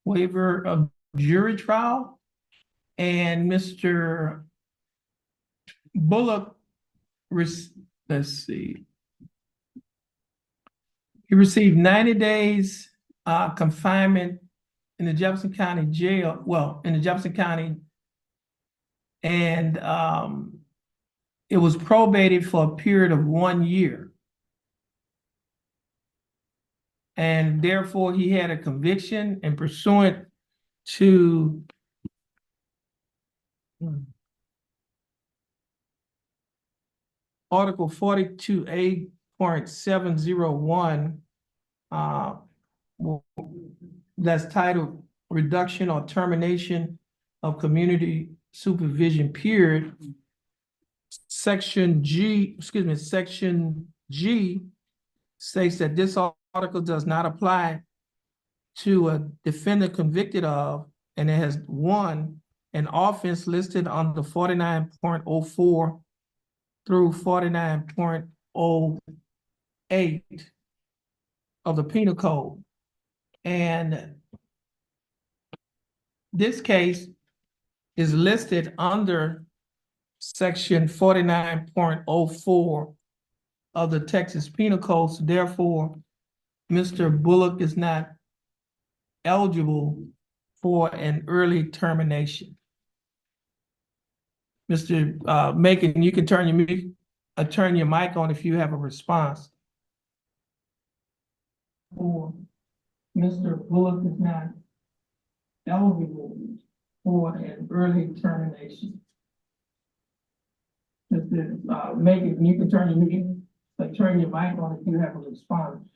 waiver of jury trial. And Mr. Bullock, let's see. He received 90 days confinement in the Jefferson County Jail, in the Jefferson County. And it was probated for a period of 1 year. And therefore, he had a conviction, and pursuant to Article 42A.701, that's titled Reduction or Termination of Community Supervision Period. Section G states that this article does not apply to a defendant convicted of, and it has an offense listed on the 49.04 through 49.08 of the Penal Code. And this case is listed under Section 49.04 of the Texas Penal Code. So therefore, Mr. Bullock is not eligible for an early termination. Mr. Macon, you can turn your mic on if you have a response. Or Mr. Bullock is not eligible for an early termination. Mr. Macon, you can turn your mic on if you have a response.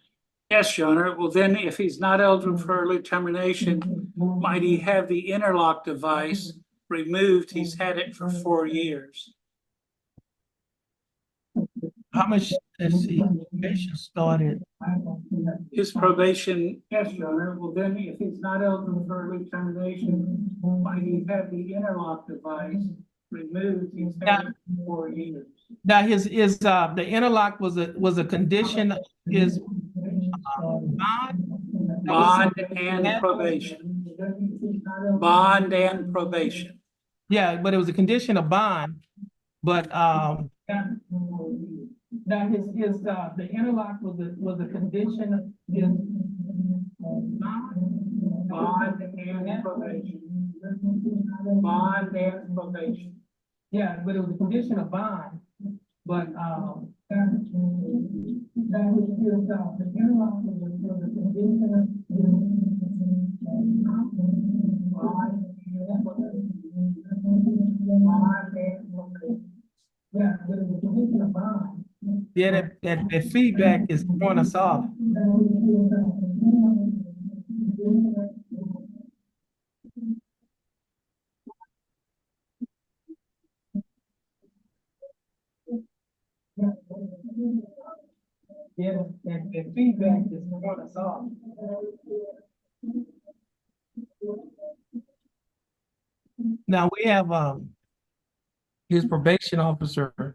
Yes, Your Honor. Well, then if he's not eligible for early termination, might he have the interlock device removed? He's had it for 4 years. How much has he probation started? His probation, yes, Your Honor. Well, then if he's not eligible for early termination, might he have the interlock device removed? He's had it for 4 years. Now the interlock was a condition of his bond. Bond and probation. Bond and probation. Yeah, but it was a condition of bond, but now the interlock was a condition of his Bond and probation. Bond and probation. Yeah, but it was a condition of bond, but the interlock was a condition of yeah, but it was a condition of bond. Yeah, that feedback is throwing us off. Yeah, that feedback is throwing us off. Now we have his probation officer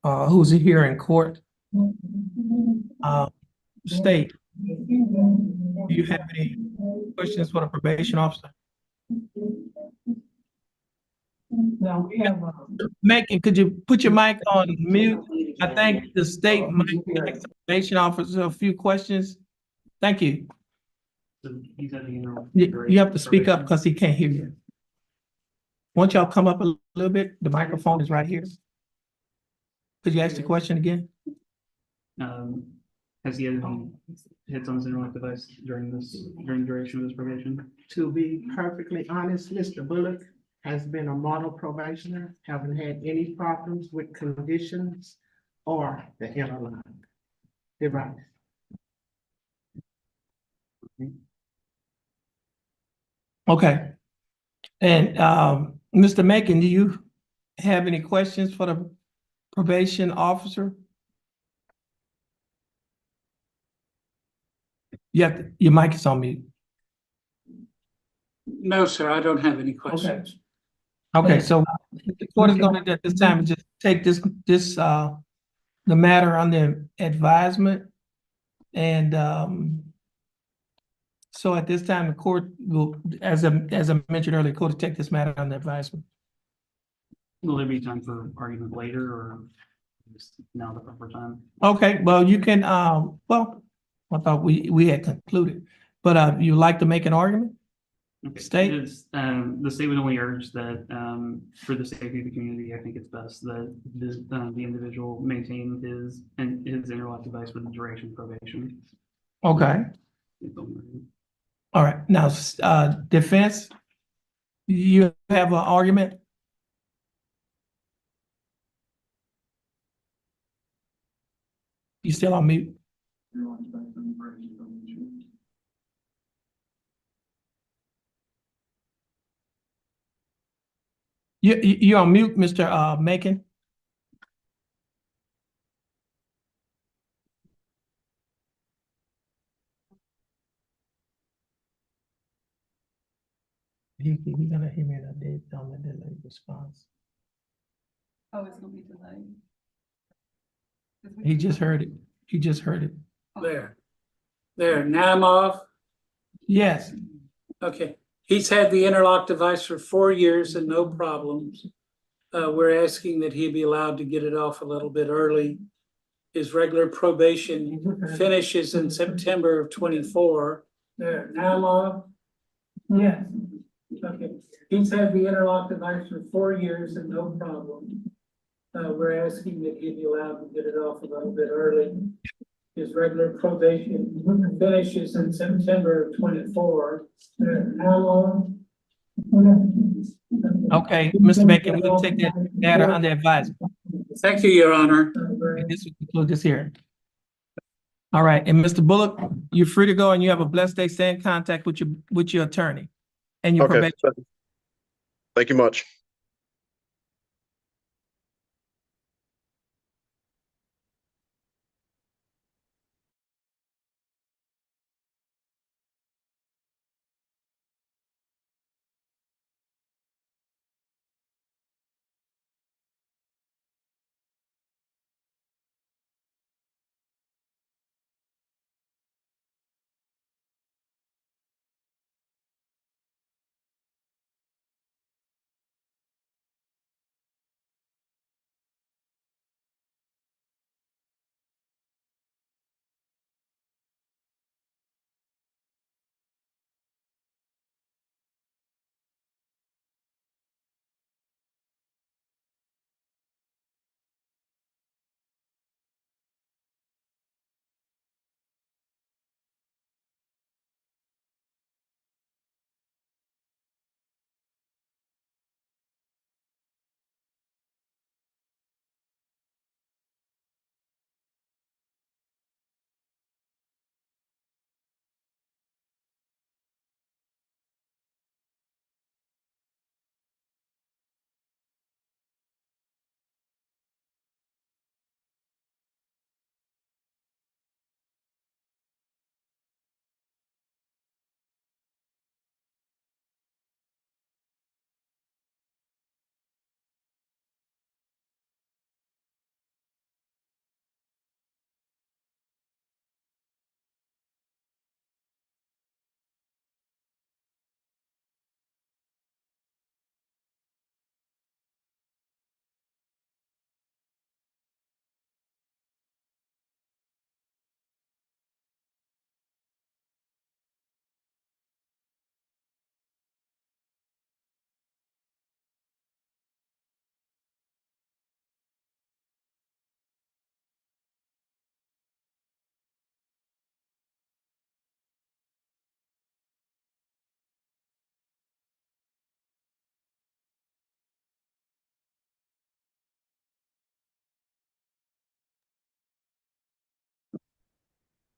who's here in court. State, do you have any questions for the probation officer? Now we have Macon, could you put your mic on mute? I think the state might ask the probation officer a few questions. Thank you. So he's at the interim. You have to speak up because he can't hear you. Won't y'all come up a little bit? The microphone is right here. Could you ask the question again? Has he had any hits on his interlock device during the duration of his probation? To be perfectly honest, Mr. Bullock has been a model probationer, haven't had any problems with conditions or the interlock device. Okay. And Mr. Macon, do you have any questions for the probation officer? Your mic is on mute. No, sir, I don't have any questions. Okay, so the court is going to at this time just take the matter under advisement. And so at this time, the court will, as I mentioned earlier, the court will take this matter under advisement. Will there be time for argument later or just now the proper time? Okay, well, you can, well, I thought we had concluded, but you like to make an argument? Okay. State? The state would only urge that for the safety of the community, I think it's best that the individual maintain his interlock device for the duration of probation. Okay. All right, now, defense, you have an argument? You still on mute? You're on mute, Mr. Macon. He's gonna hear me in a day on the delayed response. Oh, it's gonna be delayed. He just heard it. He just heard it. There, now I'm off. Yes. Okay, he's had the interlock device for 4 years and no problems. We're asking that he be allowed to get it off a little bit early. His regular probation finishes in September of 24. There, now law. Yes. Okay, he's had the interlock device for 4 years and no problem. We're asking that he be allowed to get it off a little bit early. His regular probation finishes in September of 24. How long? Okay, Mr. Bacon, we'll take that matter under advisement. Thank you, Your Honor. And this will conclude this hearing. All right, and Mr. Bullock, you're free to go and you have a blessed day. Stay in contact with your attorney and your Okay. probation. Thank you much.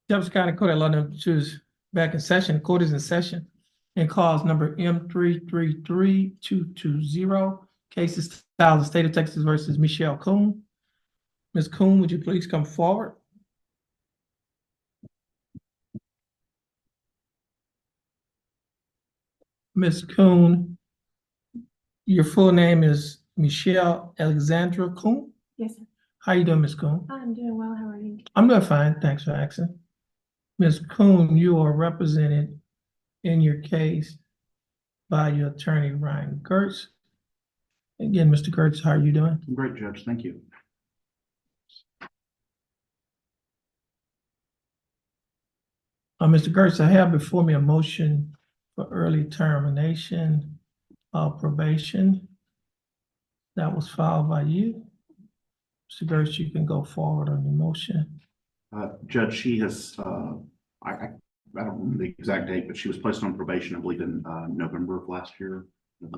Jefferson County Court at Law number 2 is back in session. Court is in session and cause number M333220. Cases filed in the state of Texas versus Michelle Coon. Ms. Coon, would you please come forward? Ms. Coon, your full name is Michelle Alexandra Coon? Yes, sir. How you doing, Ms. Coon? I'm doing well. How are you? I'm doing fine. Thanks for asking. Ms. Coon, you are represented in your case by your attorney, Ryan Gertz. Again, Mr. Gertz, how are you doing? Great, Judge. Thank you. Mr. Gertz, I have before me a motion for early termination of probation. That was filed by you. Mr. Gertz, you can go forward on your motion. Judge, she has, I don't remember the exact date, but she was placed on probation, I believe, in November of last year.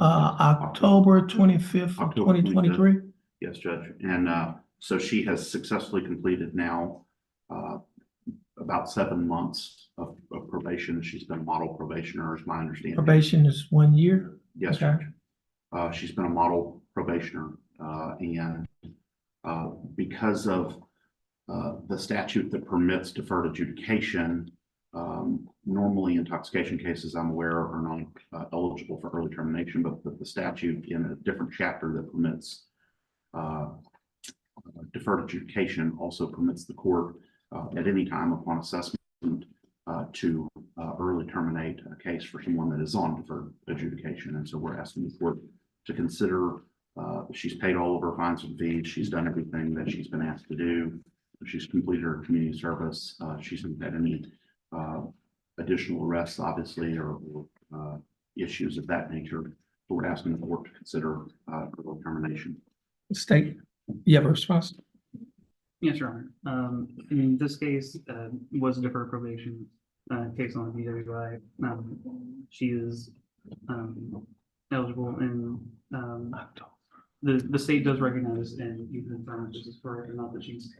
October 25th of October 2023. Yes, Judge. And so she has successfully completed now about 7 months of probation. She's been a model probationer, is my understanding. Probation is 1 year? Yes, Okay. Judge. She's been a model probationer, and because of the statute that permits deferred adjudication, normally intoxication cases, I'm aware, are not eligible for early termination, but the statute in a different chapter that permits deferred adjudication also permits the court at any time upon assessment to early terminate a case for someone that is on deferred adjudication. And so we're asking the court to consider, she's paid all of her fines and fees. She's done everything that she's been asked to do. She's completed her community service. She's not had any additional arrests, obviously, or issues of that nature. So we're asking the court to consider early termination. State, you have a response? Yes, Your Honor. In this case, was a deferred probation case on DWI. She is eligible, and the state does recognize and you confirm this is correct or not, that she's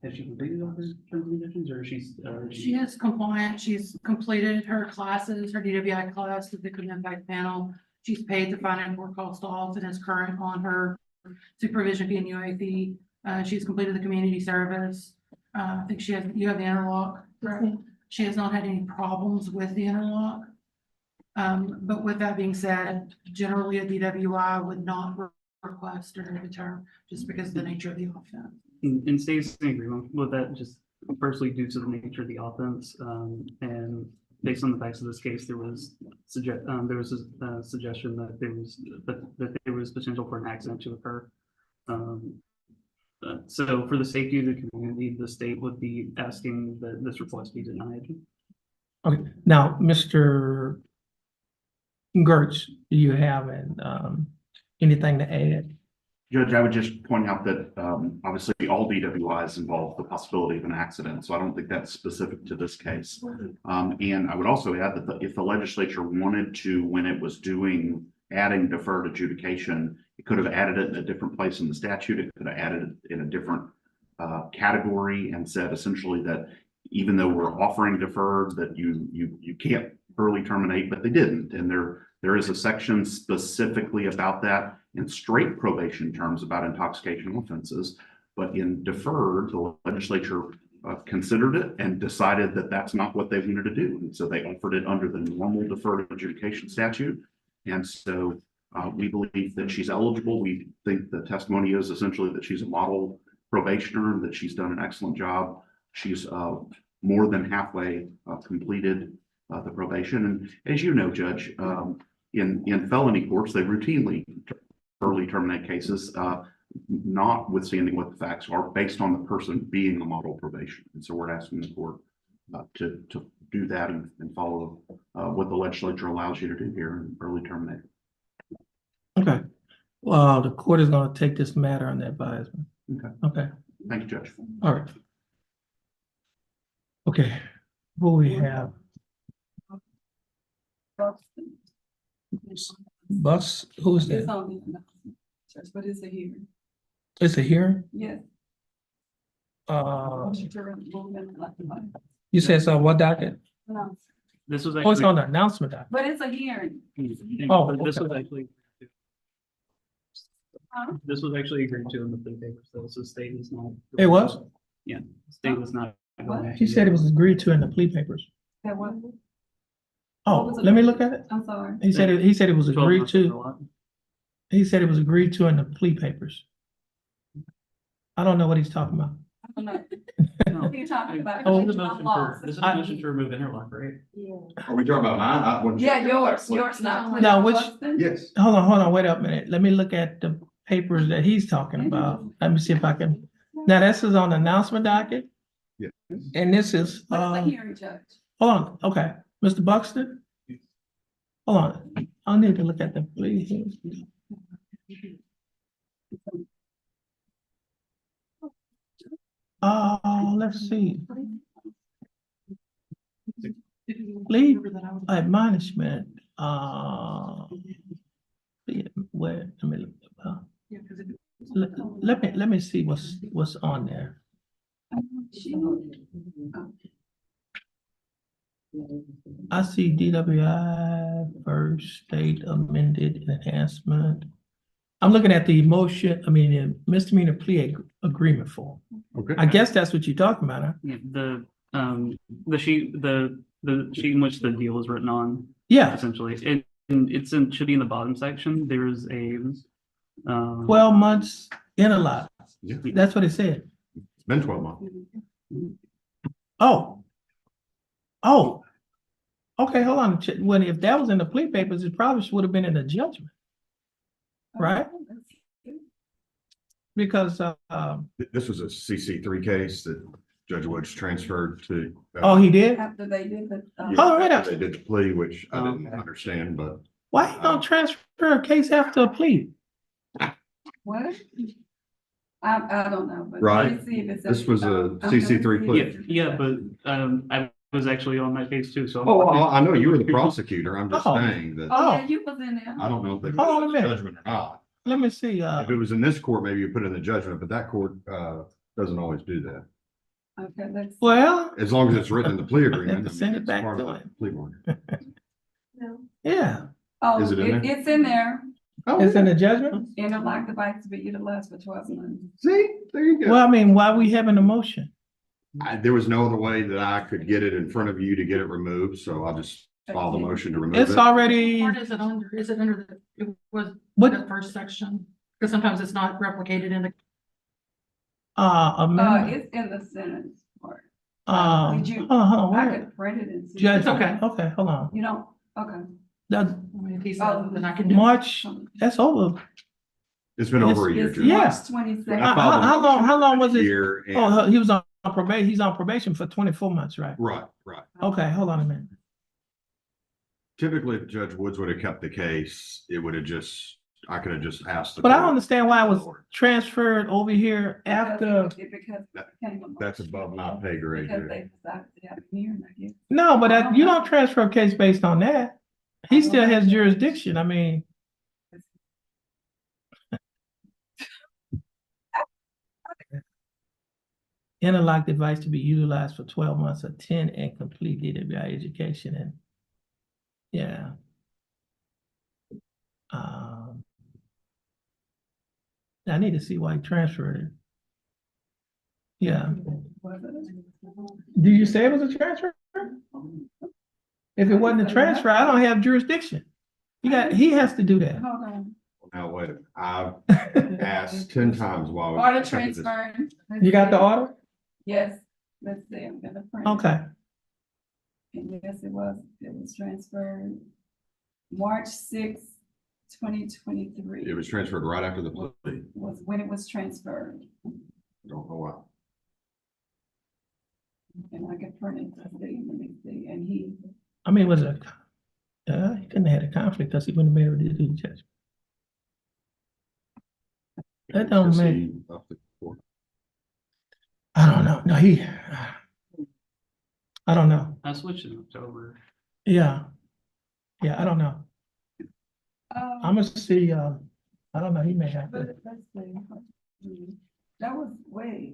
has she completed all her terms and conditions, or she's She is compliant. She's completed her classes, her DWI class, the victim impact panel. She's paid the fine and work cost off and is current on her supervision fee and UA fee. She's completed the community service. I think you have the interlock, right? She has not had any problems with the interlock. But with that being said, generally a DWI would not request or deter just because of the nature of the offense. And stays in agreement with that, just firstly due to the nature of the offense, and based on the facts of this case, there was a suggestion that there was potential for an accident to occur. So for the safety of the community, the state would be asking that this request be denied. Okay, now, Mr. Gertz, do you have anything to add? Judge, I would just point out that obviously all DWIs involve the possibility of an accident, so I don't think that's specific to this case. And I would also add that if the legislature wanted to, when it was adding deferred adjudication, it could have added it in a different place in the statute. It could have added it in a different category and said essentially that even though we're offering deferred, that you can't early terminate, but they didn't. And there is a section specifically about that in straight probation terms about intoxication offenses, but in deferred, the legislature considered it and decided that that's not what they wanted to do. And so they offered it under the normal deferred adjudication statute. And so we believe that she's eligible. We think the testimony is essentially that she's a model probationer, that she's done an excellent job. She's more than halfway completed the probation. And as you know, Judge, in felony courts, they routinely early terminate cases, notwithstanding what the facts are, based on the person being a model probation. And so we're asking the court to do that and follow what the legislature allows you to do here and early terminate. Okay. Well, the court is going to take this matter under advisement. Okay. Okay. Thank you, Judge. All right. Okay. What we have? Bus, who's It's that? on the announcement, but it's a hearing. It's a hearing? Yes. You said so, what docket? No, This was Oh, it's actually, on the announcement docket. but it's a hearing. Oh, this was okay. actually, Huh? this was actually agreed to in the plea paper, so the state is not. It was? Yeah, state was not. going He said it was agreed to in the plea papers. That was. Oh, was it? let me look at it. I'm sorry. He said it was 12 agreed months is a to. lot. He said it was agreed to in the plea papers. I don't know what he's talking about. I don't know. No. What are you talking about? Oh, This is a I'm motion lost. this is a motion to remove interlock, right? Are we talking about mine? I wasn't sure. Yeah, yours not. Now, which- Yes. Hold on, wait up a minute. Let me look at the papers that he's talking about. Let me see if I can. Now, this is on the announcement docket, Yes. and this is, But it's a hearing, Judge. hold on, okay, Mr. Buxton? Hold on, I need to look at the plea. Let's see. Plea admonishment, where, let me look. Let me see what's on there. I see DWI first state amended enhancement. I'm looking at the misdemeanor plea agreement form. Okay. I guess that's what you're talking about, huh? Yeah, the sheet in which the deal was written on, Yeah, essentially, should be in the bottom section. There's a 12 months interlock. Yeah. That's what it said. It's been 12 months. Oh, okay, hold on. When if that was in the plea papers, it probably would have been in the judgment, right? Because This was a CC3 case that Judge Woods transferred to. Oh, he did? After they did the. Yeah, Oh, right after up. they did the plea, which I didn't Okay. understand, but Why you don't transfer a case after a plea? What? I don't know, but. Right. let me see if it's This in- was a I'm gonna CC3 see if plea. it's in- Yeah, but I was actually on that case too, so. Oh, I know you were the prosecutor. I'm just Oh. saying that, Oh, yeah, you was in there. I don't know if they Hold on a put minute. judgment or not. Let me see, If it was in this court, maybe you put in the judgment, but that court, doesn't always do that. Okay, let's. well, As long as it's written in the plea have to agreement. send it it's back part to of the him. plea bargain. yeah, Oh, Is it in there? it's in there. Oh, it's in the judgment. Interlock device to be utilized for 12 months. See, there you go. Well, I mean, why we having a motion? There was no other way that I could get it in front of you to get it removed, so I'll just file the motion to remove It's it. already, What is it under? Is it under the, it was What- the first section? Because sometimes it's not replicated in the. amendment. It's in the sentence part. Hold Did you- on, I where? could print it and. see. Judge, It's okay. okay, hold on. You don't, okay. That, I mean, if he Oh, said, then I can do. it. March, that's over. It's been over a year, It's Judge. Yeah. March 22nd. How long was it? Year and, Oh, he was on probation, he's on probation for 24 months, right? right. Okay, hold on a minute. Typically, if Judge Woods would have kept the case, it would have just, I could have just asked. the But I don't court. understand why it was transferred over here after, Because That- it became a That's motion. above my pay grade. Because Judge. they decided to have a hearing, I guess. no, but you don't transfer a case based on that. He still has jurisdiction, I mean. Interlock device to be utilized for 12 months, attend and complete DWI education and, yeah. I need to see why he transferred it. Yeah, Was it? do you say it was a transfer? If it wasn't a transfer, I don't have jurisdiction. He has to do that. Hold on. Now, wait, I've asked 10 times while. we Order accepted this. transferring. You got the order? Yes, let's see, I'm gonna print. it. Okay, And yes, it was transferred March 6th, 2023. It was transferred right after the plea. Was when it was transferred, I don't know why. and I could print it, let me see, and he, I mean, was it, he couldn't have had a conflict because he wouldn't have been able to do the judgment. That don't Because make, he left the court. I don't know, no, I don't know, I switched in October. yeah. Yeah, I don't know, I'm gonna see, I don't know, he may have to. let's see. That was way.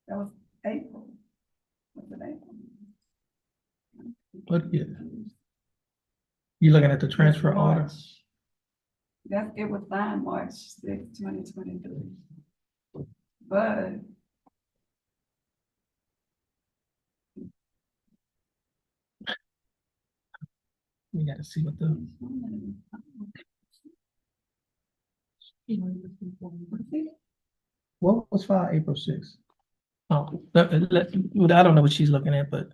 That was April. Was it April? What, you looking at the transfer order? March. That, it was signed March 6th, 2023. But We gotta see what the, what was filed April 6th? Oh, I don't know what she's looking at, but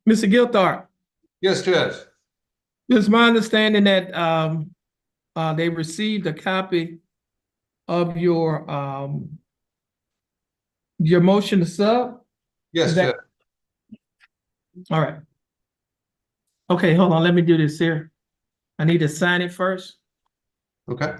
Mr. Gilthart, Yes, Judge. it's my understanding that they received a copy of your motion to sub? Yes, Is that- Judge. All right. Okay, hold on, let me do this here. I need to sign it first. Okay.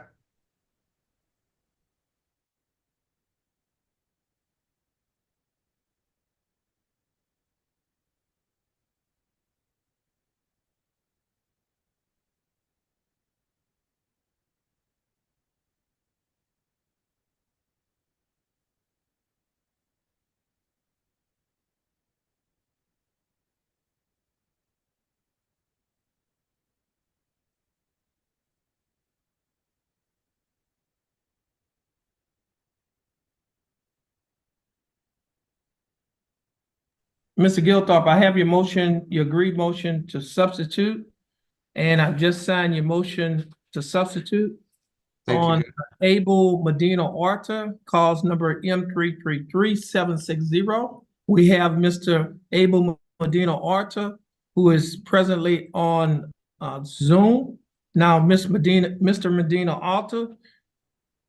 Mr. Gilthorpe, I have your motion, your agreed motion to substitute. And I've just signed your motion to substitute Thank you, on Judge. Abel Medina Orta, cause number M333760. We have Mr. Abel Medina Orta, who is presently on Zoom. Now, Mr. Medina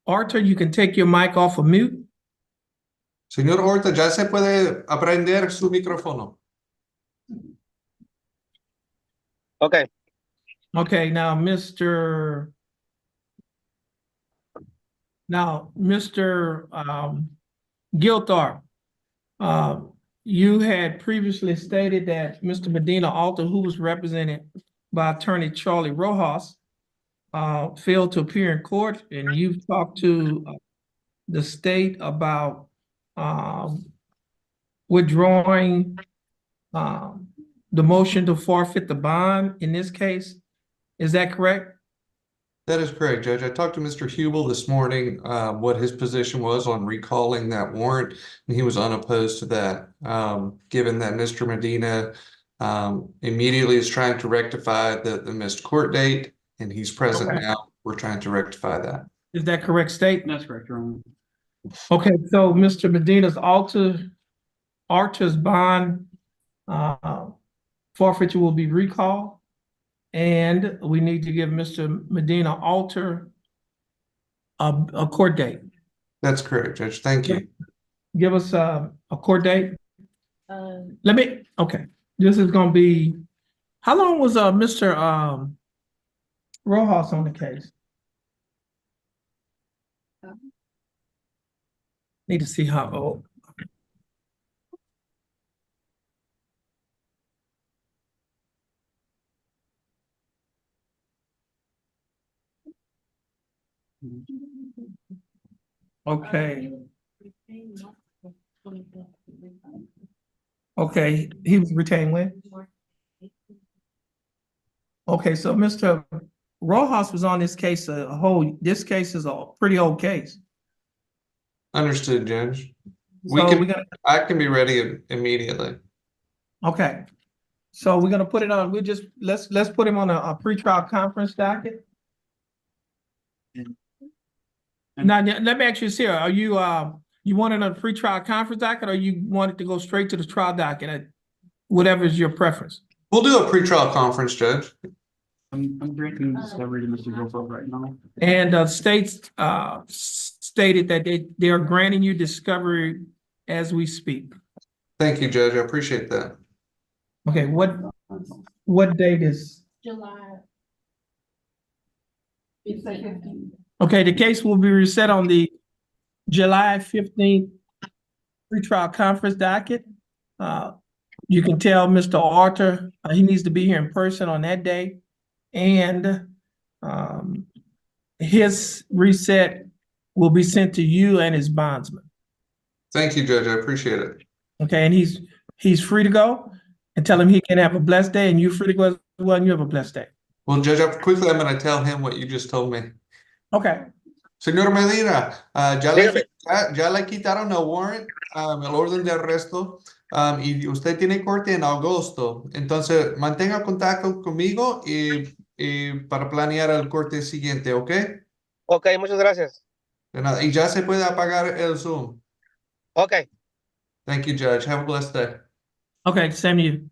Orta, you can take your mic off of mute. Señor Horta, ya se puede aprender su micrófono. Okay. Okay, now, Mr. Gilthorpe, you had previously stated that Mr. Medina Alta, who was represented by attorney Charlie Rojas, failed to appear in court, and you've talked to the state about withdrawing the motion to forfeit the bond in this case. Is that correct? That is correct, Judge. I talked to Mr. Hubel this morning, what his position was on recalling that warrant, and he was unopposed to that. Given that Mr. Medina immediately is trying to rectify the missed court date, and he's present Okay. now, we're trying to rectify that. Is that correct, state? That's correct, Your Honor. Okay, so Mr. Medina's Alta's bond forfeiture will be recalled. And we need to give Mr. Medina Alta a court date. That's correct, Judge. Thank you. Give us a court date. Okay, this is gonna be, how long was Mr. Rojas on the case? Need to see how old. Okay. Okay, he was retained when? Okay, so Mr. Rojas was on this case this case is a pretty old case. Understood, Judge. So I can be ready immediately. okay. So we're gonna put it on, let's put him on a pretrial conference docket. Now, let me ask you this here, are you wanted a pretrial conference docket, or you wanted to go straight to the trial docket? Whatever is your preference. We'll do a pretrial conference, Judge. I'm granting discovery to Mr. Gilthorpe right now. And the states stated that they are granting you discovery as we speak. Thank you, Judge. I appreciate that. Okay, what date is? July. Okay, the case will be reset on the July 15th pretrial conference docket. You can tell Mr. Arthur he needs to be here in person on that day, and his reset will be sent to you and his bondsman. Thank you, Judge. I appreciate it. Okay, and he's free to go, and tell him he can have a blessed day, and you're free to go as well, and you have a blessed day. Well, Judge, I'm going to tell him what you just told me. Okay. Señor Medina, ya le quitaron el warrant, el orden de arresto, y usted tiene corte en agosto. Entonces, mantenga contacto conmigo y para planear el corte siguiente, ¿ok? Ok, muchas gracias. De nada. Y ya se puede apagar el Zoom. Ok. Thank you, Judge. Have a blessed day. Okay, same to you.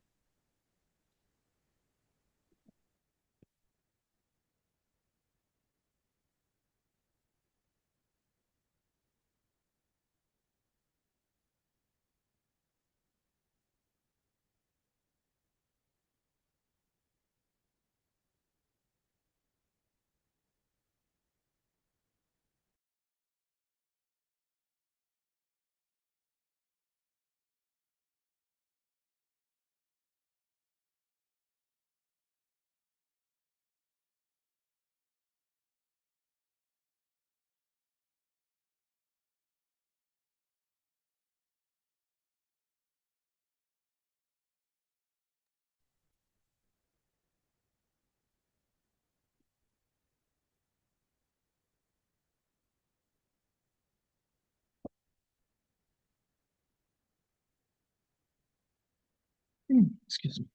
Excuse me.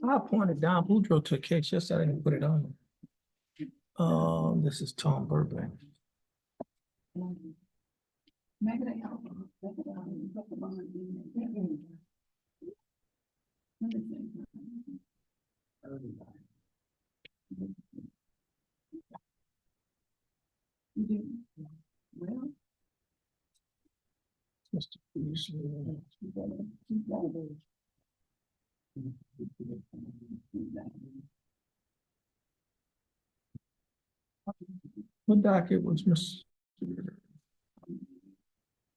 I pointed down Boudreaux to a case, just I didn't put it on. This is Tom Burbank. Mr. Beasley. What docket was Mr.?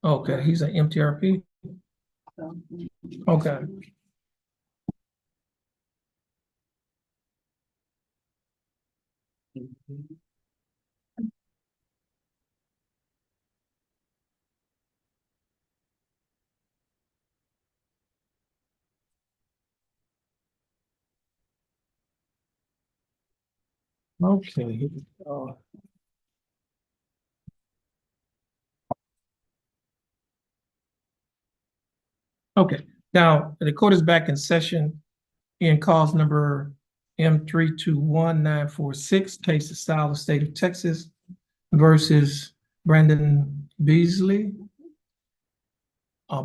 Okay, he's an MTRP. Okay. Okay, here we go. Okay, now the court is back in session in cause number M321946, case of style of state of Texas versus Brandon Beasley.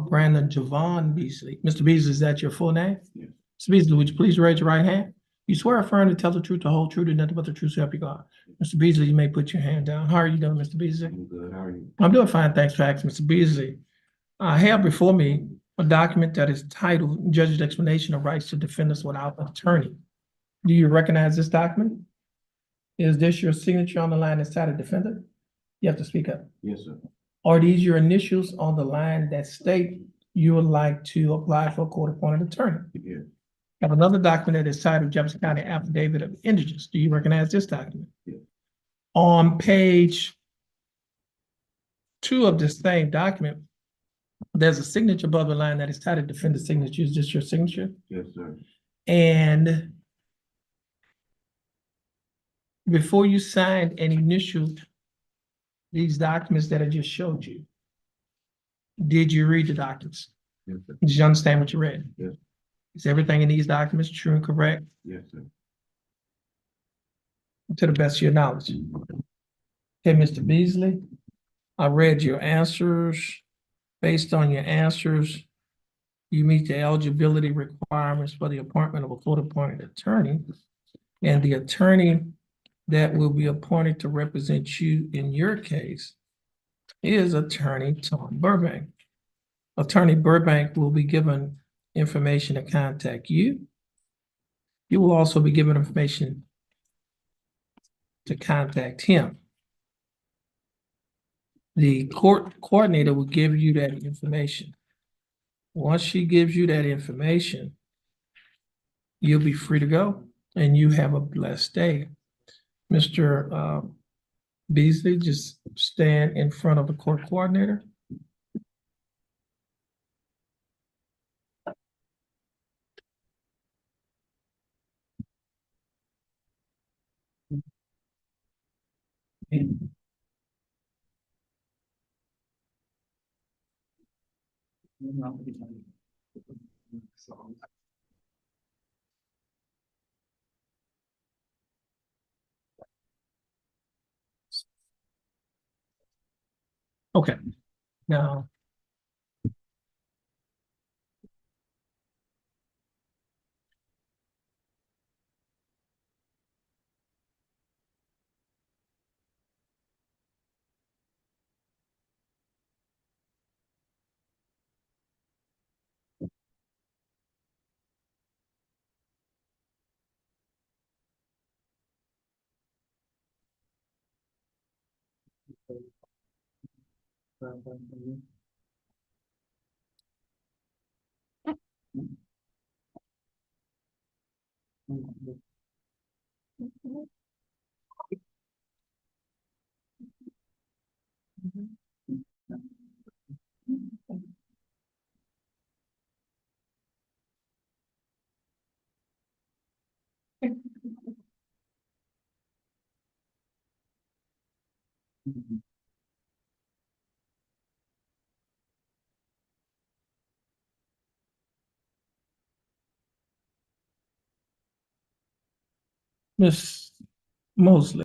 Brandon Javon Beasley. Mr. Beasley, is that your full name? Yes. Mr. Beasley, would you please raise your right hand? You swear affirm to tell the truth, the whole truth, and nothing but the truth, so help you God. Mr. Beasley, you may put your hand down. How are you doing, Mr. Beasley? I'm good. How are you? I'm doing fine, thanks for asking, Mr. Beasley. I have before me a document that is titled Judge's Explanation of Rights to Defendants Without Attorney. Do you recognize this document? Is this your signature on the line that's titled defendant? You have to speak up. Yes, sir. Are these your initials on the line that state you would like to apply for a court-appointed attorney? Yeah. I have another document that is titled Jefferson County Affidavit of Indigence. Do you recognize this document? Yeah. On page 2 of this same document, there's a signature above the line that is titled defendant signature. Is this your signature? Yes, sir. And before you signed and initialed these documents that I just showed you, did you read the documents? Yes, sir. Did you understand what you read? Yes. Is everything in these documents true and correct Yes, sir. to the best of your knowledge? Okay, Mr. Beasley, I read your answers. Based on your answers, you meet the eligibility requirements for the appointment of a court-appointed attorney. And the attorney that will be appointed to represent you in your case is Attorney Tom Burbank. Attorney Burbank will be given information to contact you. You will also be given information to contact him. The court coordinator will give you that information. Once she gives you that information, you'll be free to go and you have a blessed day. Mr. Beasley, just stand in front of the court coordinator. Okay, now. Miss Mosley.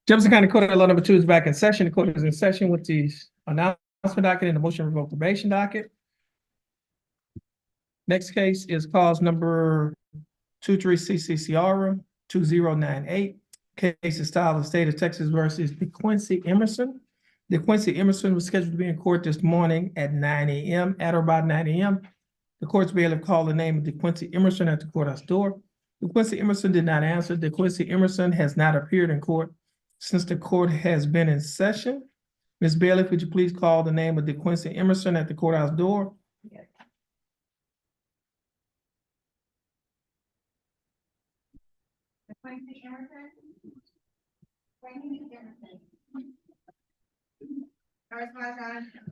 Jefferson County Court at Law number 2 is back in session. The court is in session with the announcement docket and the motion to revoke probation docket. Next case is cause number 23 CCCR 2098. Case is style of state of Texas versus DeQuincy Emerson. DeQuincy Emerson was scheduled to be in court this morning at 9 a.m. At or about 9 a.m. The court's bailiff called the name of DeQuincy Emerson at the courthouse door. DeQuincy Emerson did not answer. DeQuincy Emerson has not appeared in court since the court has been in session. Ms. Bailiff, would you please call the name of DeQuincy Emerson at the courthouse door?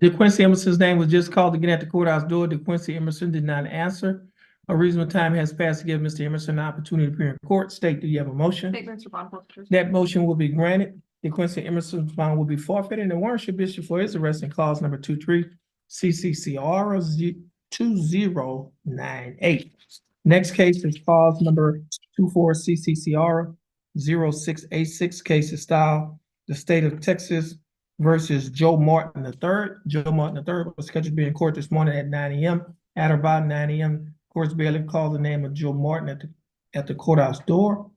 DeQuincy Emerson's name was just called again at the courthouse door. DeQuincy Emerson did not answer. A reasonable time has passed to give Mr. Emerson an opportunity to appear in court. State, do you have a motion? Statements for bond forfeiture. That motion will be granted. DeQuincy Emerson's bond will be forfeited and the warrant should be issued for his arrest in clause number 23 CCCR 2098. Next case is clause number 24 CCCR 0686. Case is style the state of Texas versus Joe Martin III. Joe Martin III was scheduled to be in court this morning at 9 a.m. At about 9 a.m., court's bailiff called the name of Joe Martin at the courthouse door.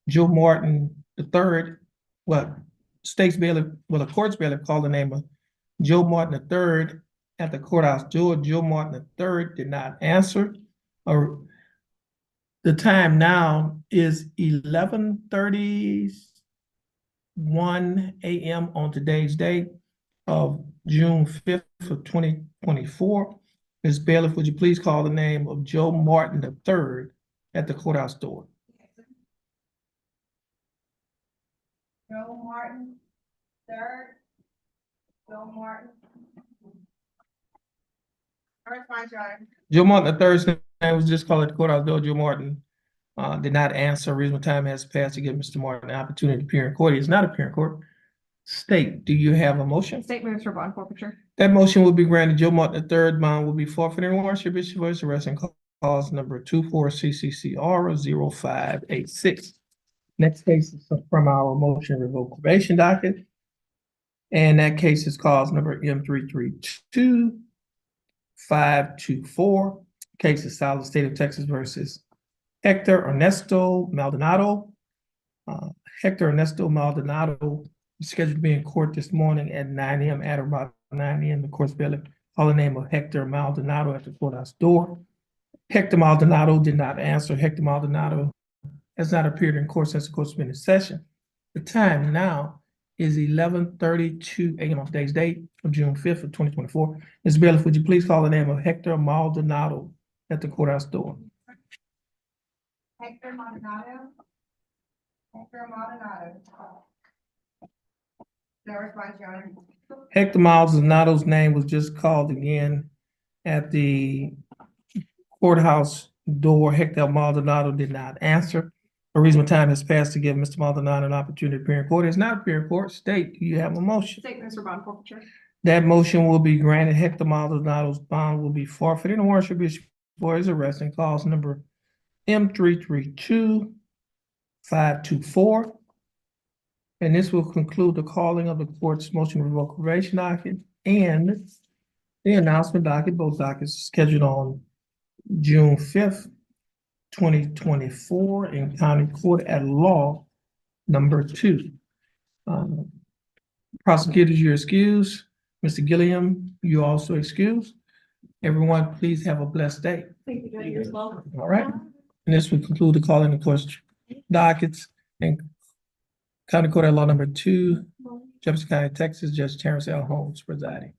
Joe Martin III, the court's bailiff called the name of Joe Martin III at the courthouse door. Joe Martin III did not answer. The time now is 11:31 a.m. on today's date of June 5th of 2024. Ms. Bailiff, would you please call the name of Joe Martin III at the courthouse door? Joe Martin, third. Joe Martin. Joe Martin III's name was just called at the courthouse door. Joe Martin did not answer. Reasonable time has passed to give Mr. Martin an opportunity to appear in court. He is not appearing in court. State, do you have a motion? State moves for bond forfeiture. That motion will be granted. Joe Martin III bond will be forfeited and warrant should be issued for his arrest in clause number 24 CCCR 0586. Next case is from our motion to revoke probation docket. And that case is cause number M332524. Case is style of state of Texas versus Hector Ernesto Maldonado. Hector Ernesto Maldonado is scheduled to be in court this morning at 9 a.m. At about 9 a.m. The court's bailiff called the name of Hector Maldonado at the courthouse door. Hector Maldonado did not answer. Hector Maldonado has not appeared in court since the court's been in session. The time now is 11:32 a.m. on today's date of June 5th of 2024. Ms. Bailiff, would you please call the name of Hector Maldonado at the courthouse door? Hector Maldonado. Hector Maldonado. No response, Your Honor. Hector Maldonado's name was just called again at the courthouse door. Hector Maldonado did not answer. A reasonable time has passed to give Mr. Maldonado an opportunity to appear in court. He has not appeared in court. State, do you have a motion? State moves for bond forfeiture. That motion will be granted. Hector Maldonado's bond will be forfeited and warrant should be issued for his arrest in clause number M332524. And this will conclude the calling of the court's motion to revoke probation docket and the announcement docket. Both dockets scheduled on June 5th, 2024 in County Court at Law number 2. Prosecutors, you're excused. Mr. Gilliam, you also excused. Everyone, please have a blessed day. Thank you, Judge, as well. All right. And this will conclude the calling of the court's dockets and County Court at Law number 2, Jefferson County, Texas, Judge Terrence L. Holmes presiding.